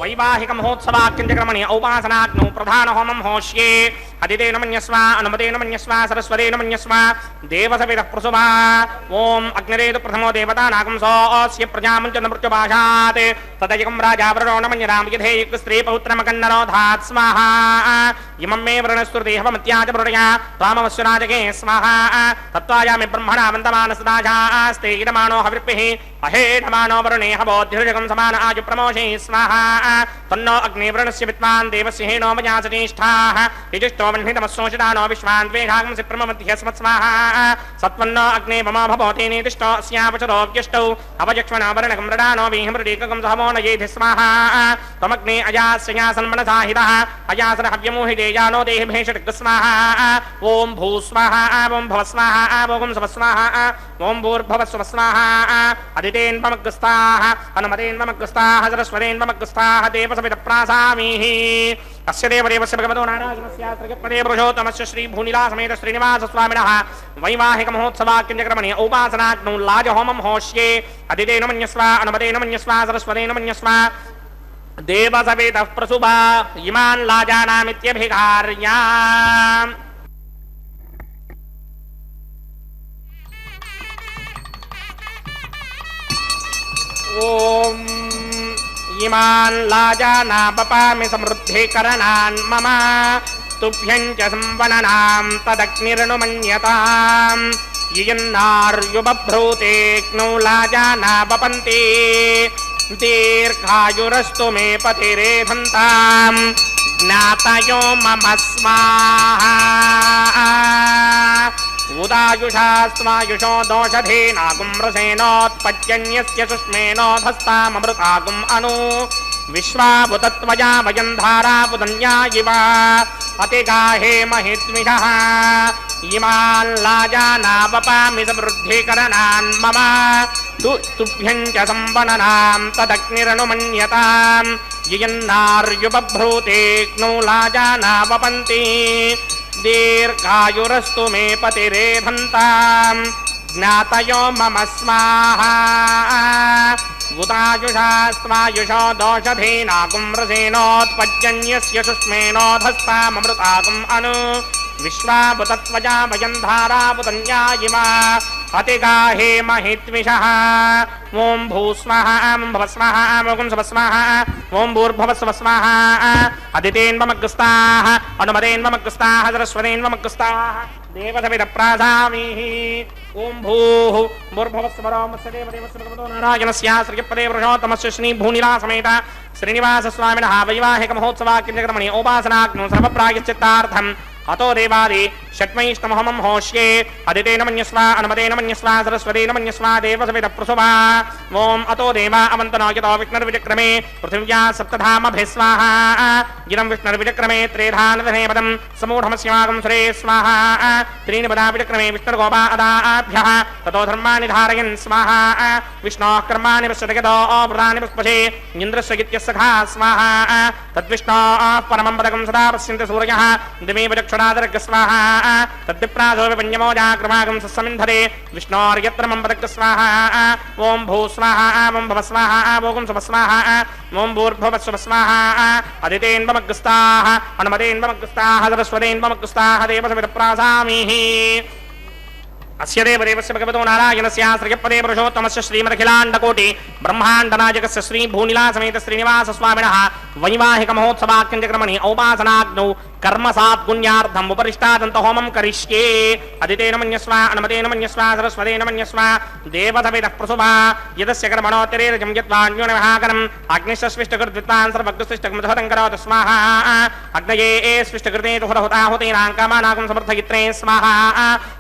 वैवाहिक महोत्सवाक्यक्रमणे औपासनाग्नौ प्रधान होमं होष्ये अदितेन मन्यस्व अनुमतेन मन्यस्व सरस्वतेन मन्यस्व देवसवितः प्रसुभा ओम अग्निरेतु प्रथमो देवता नागंसोऽस्य प्रजामुञ्च नमृत्युभाषात् तदयकं राजा वरुणो न मन्यतां यथेयुक्त स्त्री पौत्रमकन्नरो धात् स्वाहा इमं मे वरुणस्तु देहवमत्याच वरुणया त्वामवस्य राजके स्वाहा तत्त्वायामि ब्रह्मणा वन्दमानसदाशास्ते इदमानो हविर्भिः अहेडमानो वरुणे हवोद्धिर्जगं समान आजु प्रमोषे स्वाहा तन्नो अग्निवृणस्य विद्वान् देवस्य हेनो मयासनिष्ठाः यजुष्टो वह्नितमस्सोषितानो विश्वान् द्वेषागंसि प्रममध्यस्मत्स्वाहा सत्वन्नो अग्ने मम भवति निदिष्टो अस्यावचरोऽव्यष्टौ अवजक्ष्मणो वर्णकं मृडानो वीहिमृडीककं सहमो न येधि स्वाहा त्वमग्ने अयास्यासन्मनसाहितः अयासन हव्यमोहितेयानो देहि भेषटग् स्वाहा ॐ भूस्वाहा ॐ भवस्वाहा ॐ सवस्वाहा ॐ भूर्भवस्व स्वाहा अदितेन्वमग्रस्ताः अनुमतेन्वमग्रस्ताः सरस्वतेन्वमग्रस्ताः देवसवितप्रासामीः अस्य देवदेवस्य भगवतो नारायणस्य त्रिगपदे पुरुषोत्तमस्य श्री भूनिला समेत श्रीनिवास स्वामिनः वैवाहिक महोत्सवाक्यक्रमणे औपासनाग्नौ लाजहोमं होष्ये अदितेन मन्यस्व अनुमतेन मन्यस्व सरस्वतेन मन्यस्व देवसवेतः प्रसुभा इमान् लाजानामित्यभिधार्याम् ओम इमान् लाजाना पपामि समृद्धिकरणान् मम तुभ्यं च संवननां तदग्निर्नुमन्यताम् यन्नार्युबभ्रूते क्नौ लाजाना पपन्ति दीर्घायुरस्तु मे पतिरेधन्ताम् ज्ञातयो मम स्वाहा उदायुषास्त्वायुषो दोषधेनागुं रसेनोत्पद्यन्यस्य सुष्मेनोधस्ताममृतागुम् अनु विश्वाभुतत्वया वयं धारापुदन्या इव अतिगाहे महित्मिषः इमाल्लाजानावपामि समृद्धिकरणान् मम तुभ्यं च संवननां तदग्निरनुमन्यतां ययन्नार्युबभ्रूतेऽग्नौ लाजानावपन्ति दीर्घायुरस्तु मे पतिरेधन्ताम् ज्ञातयो मम स्वाहा उदायुषास्त्वायुषो दोषधेनागुं रसेनोत्पद्यन्यस्य सुष्मेनोधस्ताममृतागुम् अनु विश्वाभुतत्वया वयं धारापुतन्या इव अतिगाहे महित्विषः ॐ भूस्वः ॐ भवस्वः ॐ स्वस्वः ॐ भूर्भुवस्वस्वः अदितेन्वमग्रस्ताः अनुमदेन्वमग्रस्ताः सरस्वतेन्वमग्रस्ताः देवसविदप्रासामीः ॐ भूः भूर्भुवस्वरोमस्य देवदेवस्य भगवतो नारायणस्य श्रीपदे पुरुषोत्तमस्य श्रीभूनिलासमेत श्रीनिवासस्वामिनः वैवाहिकमहोत्सवाख्यक्रमणि उपासनाग्नो सर्वप्रायश्चित्तार्थम् अतो देवादि षट्मैष्टमहमं होष्ये अदितेन मन्यस्व अनुमतेन मन्यस्व सरस्वतेन मन्यस्व देवसविदप्रसुभा ॐ अतो देवा अवन्तनो यतो विष्णुर्विचक्रमे पृथिव्या सप्तधामभिः स्वाहा इदं विष्णुर्विचक्रमे त्रेधानदने पदं समूढमस्यागं सुरे स्वाहा त्रीणि पदा विचक्रमे विष्णुर्गोपा अदाभ्यः ततो धर्माणि धारयन् स्वाहा विष्णोः कर्माणि पश्यतगतो प्रदानि पुष्पशे इन्द्रस्य गित्यस्सखा स्वाहा तद्विष्णोः परमं पदकं सदा पश्यन्ति सूर्यः दिमेव चक्षुरादर्ग स्वाहा तद्विप्रासो विपञ्चमो जाग्रमागं सस्समिन्धरे विष्णोर्यत्र मम पदक स्वाहा ॐ भू स्वाहा ॐ भव स्वाहा ॐ सुभ स्वाहा ॐ भूर्भुवस्सुभ स्वाहा अदितेन्वमग्रस्ताः अनुमतेन्वमग्रस्ताः सरस्वतेन्वमग्रस्ताः देवसविदप्रासामीः अस्य देवदेवस्य भगवतो नारायणस्य श्रीपदे पुरुषोत्तमस्य श्रीमदखिलाण्डकोटि ब्रह्माण्डनायकस्य श्रीभूनिलासमेत श्रीनिवासस्वामिनः वैवाहिकमहोत्सवाख्यक्रमणि औपासनाग्नौ कर्मसात्पुण्यार्थम् उपरिष्टादन्तहोमं करिष्ये अदितेन मन्यस्व अनुमतेन मन्यस्व सरस्वतेन मन्यस्व देवसविदः प्रसुभा यदस्य कर्मणोत्तरेरजं यत्वान्योनविहाकरम् अग्निश्चस्विष्टकृद्वित्वान् सर्वग्रस्विष्टकमधोतं करोतु स्वाहा अग्नये स्विष्टकृते तुहुरहुताहुतीनां कामानागं समर्थयित्रे स्वाहा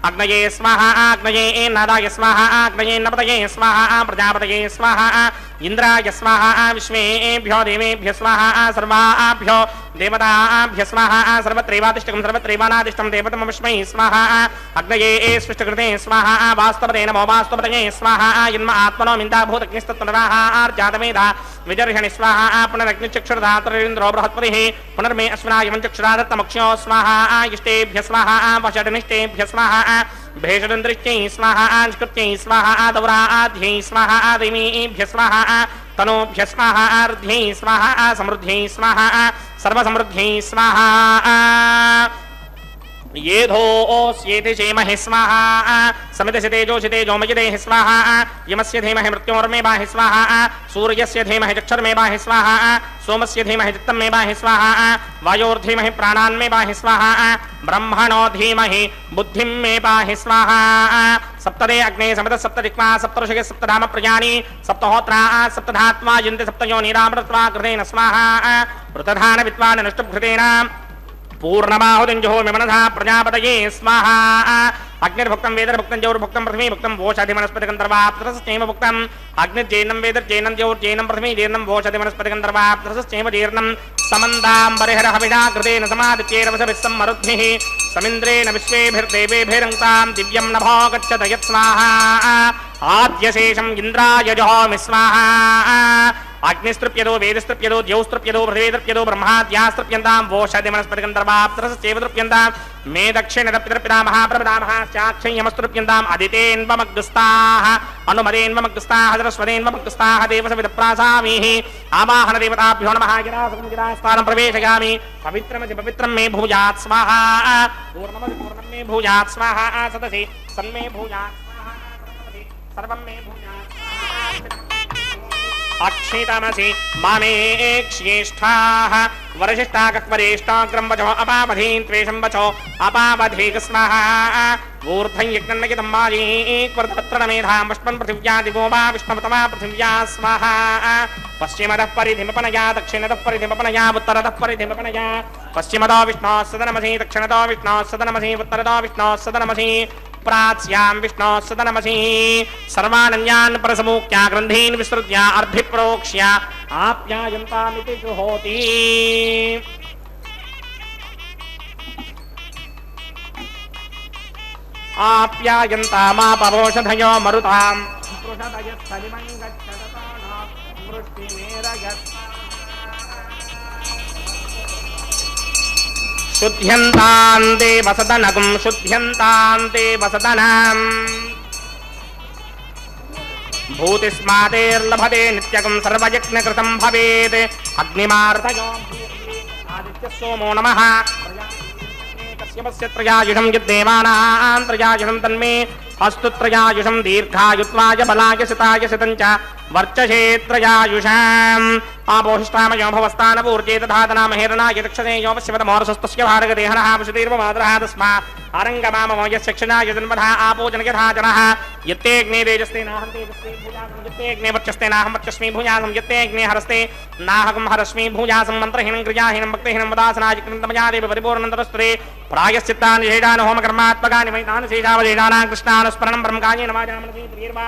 अग्नये स्वाहा अग्नये नादाय स्वाहा अग्नये नपतये स्वाहा प्रजापतये स्वाहा इंद्राय स्वाहा विश्वेभ्यो देवेभ्यो स्वाहा सर्वाभ्यो देवताभ्यो स्वाहा सर्वत्रैवातिष्ठकं सर्वत्रैवानातिष्ठं देवतमविष्मै स्वाहा अग्नये स्विष्टकृते स्वाहा वास्तवते नमो वास्तवतये स्वाहा जन्म आत्मनो मिन्दाभूतग्निस्तत्त्वनवाः आर्जातमेधा विजर्षणि स्वाहा पुनरग्निचक्षुरधातरेन्द्रो बृहस्पतिः पुनर्मे अश्विनाय चक्षुरादत्तमक्षो स्वाहा इष्टेभ्य स्वाहा वषडनिष्टेभ्य स्वाहा भेषदन्द्रिष्टै स्वाहा निष्कृत्यै स्वाहा दौराध्यै स्वाहा देवीभ्य स्वाहा तनोभ्य स्वाहा अर्ध्यै स्वाहा समृद्ध्यै स्वाहा सर्वसमृद्ध्यै स्वाहा येधोऽस्येति चेमहि स्वाहा समितिशितेजोषितेजोमयिदेहि स्वाहा यमस्य धीमहि मृत्योर्मेवाहि स्वाहा सूर्यस्य धीमहि चक्षुर्मेवाहि स्वाहा सोमस्य धीमहि चित्तमेवाहि स्वाहा वायोर्धीमहि प्राणान्मेवाहि स्वाहा ब्रह्मणो धीमहि बुद्धिं मे पाहि स्वाहा सप्तदे अग्ने समित सप्तदिक्मा सप्तऋषिः सप्तधाम प्रजानि सप्तहोत्रा सप्तधात्मा यन्ति सप्तयोनिरामृत्वा कृतेन स्वाहा ऋतधान विद्वान् अनुष्टुभृतेन पूर्णमाहुतिञ्जुहोमि मनसा प्रजापतये स्वाहा अग्निर्भुक्तं वेदर्भुक्तं जौर्भुक्तं पृथ्वी भुक्तं वोषधि वनस्पतिगन्धर्वाप्तरसश्चैव भुक्तम् अग्निर्जैनं वेदर्जैनं जौर्जैनं पृथ्वी जीर्णं वोषधि वनस्पतिगन्धर्वाप्तरसश्चैव जीर्णं समन्दाम्बरिहरहविषा कृतेन समादित्यैरवसभिः मरुद्भिः समिन्द्रेण विश्वेभिर्देवेभिरङ्क्तां दिव्यं नभो गच्छत यत् स्वाहा आद्यशेषम् इन्द्राय जुहोमि स्वाहा अग्निस्तृप्यदो वेदस्तृप्यदो द्यौस्तृप्यदो पृथिवीतृप्यदो ब्रह्माद्यास्तृप्यन्तां वोषधि वनस्पतिगन्धर्वाप्तरसश्चैव तृप्यन्तां मे दक्षिणतपितृपितामहा प्रपितामहाश्चाक्षय्यमस्तृप्यन्ताम् अदितेन्वमग्रस्ताः अनुमदेन्वमग्रस्ताः सरस्वतेन्वमग्रस्ताः देवसविदप्रासामीः आवाहनदेवताभ्यो नमः गिरासनं प्रवेशयामि पवित्रमसि पवित्रं मे भूयात् स्वाहा पूर्णमसि पूर्णं मे भूयात् स्वाहा सदसि सन्मे भूयात् स्वाहा सर्वं मे भूयात् स्वाहा अक्षितमसि मामेक्ष्येष्ठाः वरशिष्टाकवरेष्टाग्रं वचो अपावधीन् त्वेषं वचो अपावधीक स्वाहा ऊर्ध्वं यज्ञन्नयितं माजीक्वर्तत्रमेधां पुष्पन् पृथिव्या दिवो वा विष्णुतमा पृथिव्या स्वाहा पश्चिमतः परिधिमपनया दक्षिणतः परिधिमपनया उत्तरतः परिधिमपनया पश्चिमतो विष्णोः सदनमसि दक्षिणतो विष्णोः सदनमसि उत्तरतो विष्णोः सदनमसि प्राच्यां विष्णोः सदनमसि सर्वानन्यान् परसमुख्या ग्रन्थीन् विसृज्य अर्धिप्रोक्ष्य आप्यायन्तामिति जुहोति आप्यायन्तामापवोषधयो मरुतां पृषदयस्थलिमं गच्छततो वृष्टिमेरयत् शुद्ध्यन्तान्ते वसदनगुं शुद्ध्यन्तान्ते वसदनम् भूतिस्मातेर्लभते नित्यगुं सर्वयज्ञकृतं भवेत् अग्निमार्तयो आदित्यः सोमो नमः कस्य त्रयायुषं यद्देवानां त्रयायुषं तन्मे अस्तु त्रयायुषं दीर्घायुत्वाय बलाय सिताय सितं च वर्चसे त्रयायुषाम् आपोहिष्टामयो भवस्तानपूर्जे दधातना महेरणाय दक्षते यो वश्यवतमोरसस्तस्य भारगदेहनः वसुतीर्वमादरः तस्मा आरङ्गमामो यस्य क्षिणाय जन्मधः आपो जनयथा जनः यत्तेऽग्ने तेजस्ते नाहं तेजस्ते भूयासं यत्तेऽग्ने वर्चस्ते नाहं वर्चस्मि भूयासं यत्तेऽग्ने हरस्ते नाहं हरस्मि भूयासं मन्त्रहीनं क्रियाहीनं भक्तिहीनं वदासनाजिकृतमया देव परिपूर्णन्तरस्त्रे प्रायश्चित्तानि शेषान् होमकर्मात्मकानि वैतानि शेषावशेषानां कृष्णानुस्मरणं ब्रह्मकार्येण वाचामनसि प्रियर्वा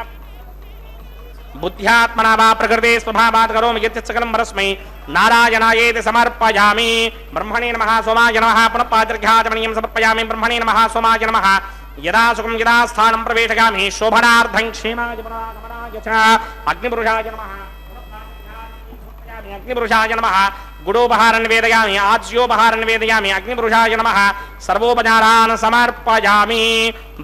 बुद्ध्यात्मना वा प्रकृते स्वभावात् करोमि यत् सकलं परस्मै नारायणायेति समर्पयामि ब्रह्मणे नमः सोमाय नमः पुनः पादर्घ्याचमनीयं समर्पयामि ब्रह्मणे नमः सोमाय नमः यदा सुखं यदा स्थानं प्रवेशयामि शोभनार्थं क्षेमाय पुनरागमनाय च अग्निपुरुषाय नमः अग्निपुरुषाय नमः गुडोपहारं निवेदयामि आज्योपहारं निवेदयामि अग्निपुरुषाय नमः सर्वोपचारान् समर्पयामि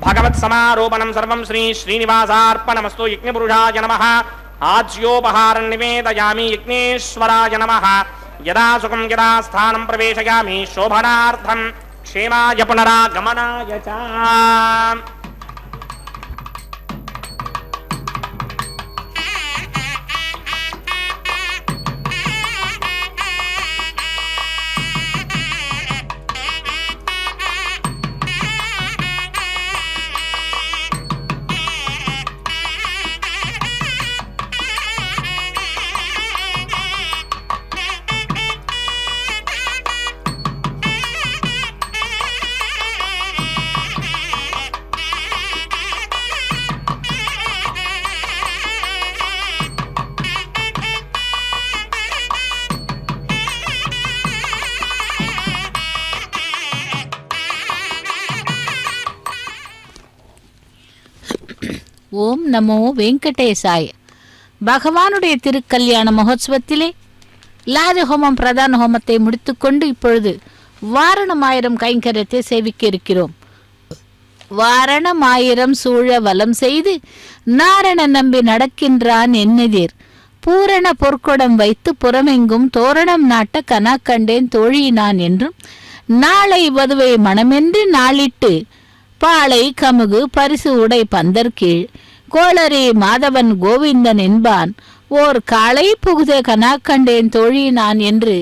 भगवत्समारोपणं सर्वं श्री श्रीनिवासार्पणमस्तु यज्ञपुरुषाय नमः आज्योपहारं निवेदयामि यज्ञेश्वराय नमः यदा सुखं यदा स्थानं प्रवेशयामि शोभनार्थं क्षेमाय पुनरागमनाय च ஓம் நமோ வெங்கடேசாய. பகவானுடைய திருக்கல்யாண மகோத்சவத்திலே லாஜஹோமம் பிரதான ஹோமத்தை முடித்துக்கொண்டு இப்பொழுது வாரணமாயிரம் கைங்கரியத்தை சேவிக்க இருக்கிறோம். வாரணமாயிரம் சூழ வலம் செய்து நாரண நம்பி நடக்கின்றான் என்னெதிர் பூரண பொற்கொடம் வைத்து புறமெங்கும் தோரணம் நாட்ட கனா கண்டேன் தோழியினான் என்றும் நாளை வதுவை மனமென்று நாளிட்டு பாளை கமுகு பரிசு உடை பந்தர்கீழ் கோளரி மாதவன் கோவிந்தன் என்பான் ஓர் காளை புகுத கனா கண்டேன் தோழியினான் என்று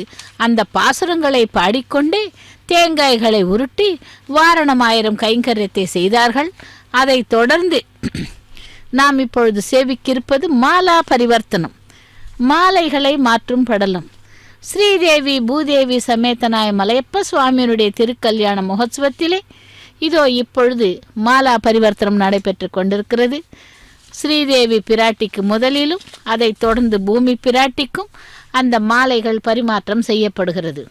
அந்த பாசுரங்களை பாடிக்கொண்டே தேங்காய்களை உருட்டி வாரணமாயிரம் கைங்கரியத்தை செய்தார்கள். அதை தொடர்ந்து நாம் இப்பொழுது சேவிக்கிருப்பது மாலா பரிவர்த்தனம், மாலைகளை மாற்றும் படலம். ஸ்ரீதேவி பூதேவி சமேதனாய மலையப்ப சுவாமியினுடைய திருக்கல்யாண மகோத்சவத்திலே இதோ இப்பொழுது மாலா பரிவர்த்தனம் நடைபெற்று கொண்டிருக்கிறது. ஸ்ரீதேவி பிராட்டிக்கு முதலிலும் அதை தொடர்ந்து பூமி பிராட்டிக்கும் அந்த மாலைகள் பரிமாற்றம் செய்யப்படுகிறது.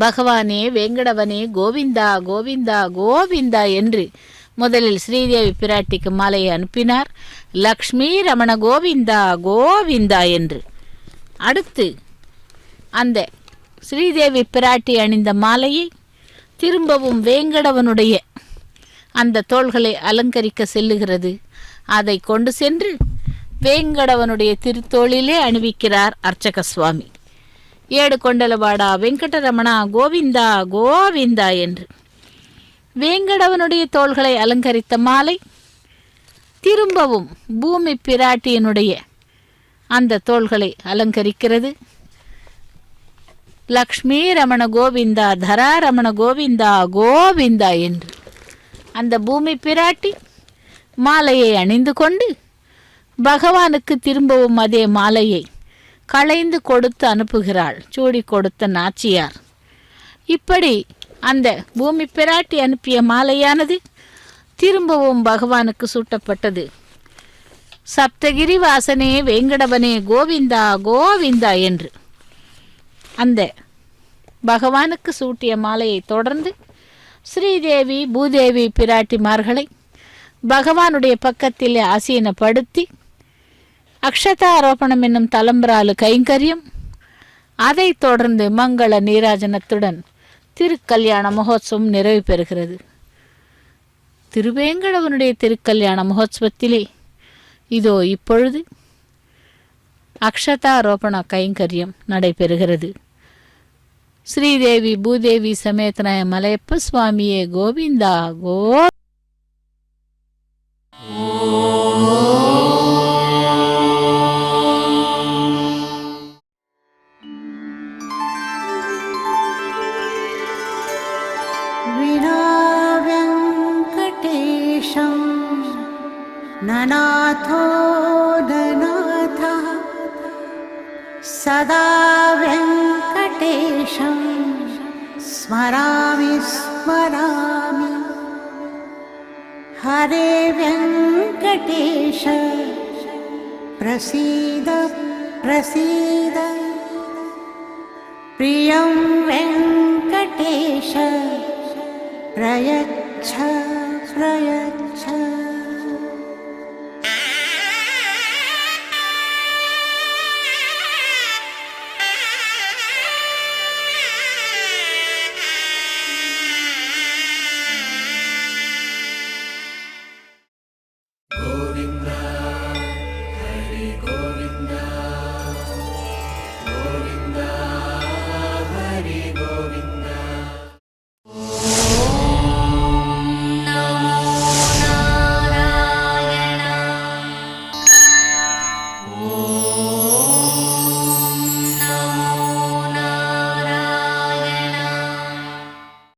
பகவானே வேங்கடவனே கோவிந்தா கோவிந்தா கோவிந்தா என்று முதலில் ஸ்ரீதேவி பிராட்டிக்கு மாலையை அனுப்பினார். லக்ஷ்மி ரமண கோவிந்தா கோவிந்தா என்று. அடுத்து அந்த ஸ்ரீதேவி பிராட்டி அணிந்த மாலையை திரும்பவும் வேங்கடவனுடைய அந்த தோள்களை அலங்கரிக்க செல்லுகிறது. அதை கொண்டு சென்று வேங்கடவனுடைய திருத்தோளிலே அணிவிக்கிறார் அர்ச்சக சுவாமி. ஏடு கொண்டலவாடா வெங்கடரமணா கோவிந்தா கோவிந்தா என்று. வேங்கடவனுடைய தோள்களை அலங்கரித்த மாலை திரும்பவும் பூமி பிராட்டியினுடைய அந்த தோள்களை அலங்கரிக்கிறது. லக்ஷ்மி ரமண கோவிந்தா, தரா ரமண கோவிந்தா கோவிந்தா என்று அந்த பூமி பிராட்டி மாலையை அணிந்து கொண்டு பகவானுக்கு திரும்பவும் அதே மாலையை களைந்து கொடுத்து அனுப்புகிறாள் சூடி கொடுத்த நாச்சியார். இப்படி அந்த பூமி பிராட்டி அனுப்பிய மாலையானது திரும்பவும் பகவானுக்கு சூட்டப்பட்டது. சப்தகிரி வாசனே வேங்கடவனே கோவிந்தா கோவிந்தா என்று அந்த பகவானுக்கு சூட்டிய மாலையை தொடர்ந்து ஸ்ரீதேவி பூதேவி பிராட்டிமார்களை பகவானுடைய பக்கத்தில் ஆசீனப்படுத்தி அக்ஷதாரோபணம் என்னும் தலம்பராலு கைங்கரியம், அதைத் தொடர்ந்து மங்கள நீராஜனத்துடன் திருக்கல்யாண மகோத்சவம் நிறைவு பெறுகிறது. திருவேங்கடவனுடைய திருக்கல்யாண மகோத்சவத்திலே இதோ இப்பொழுது அக்ஷதாரோபண கைங்கரியம் நடைபெறுகிறது. ஸ்ரீதேவி பூதேவி சமேதனாய மலையப்ப சுவாமியே கோவிந்தா கோ. ननाथो ननाथः सदा वेङ्कटेशं स्मरामि स्मरामि. हरे वेङ्कटेश प्रसीद प्रसीद. प्रियं वेङ्कटेश प्रयच्छ प्रयच्छ.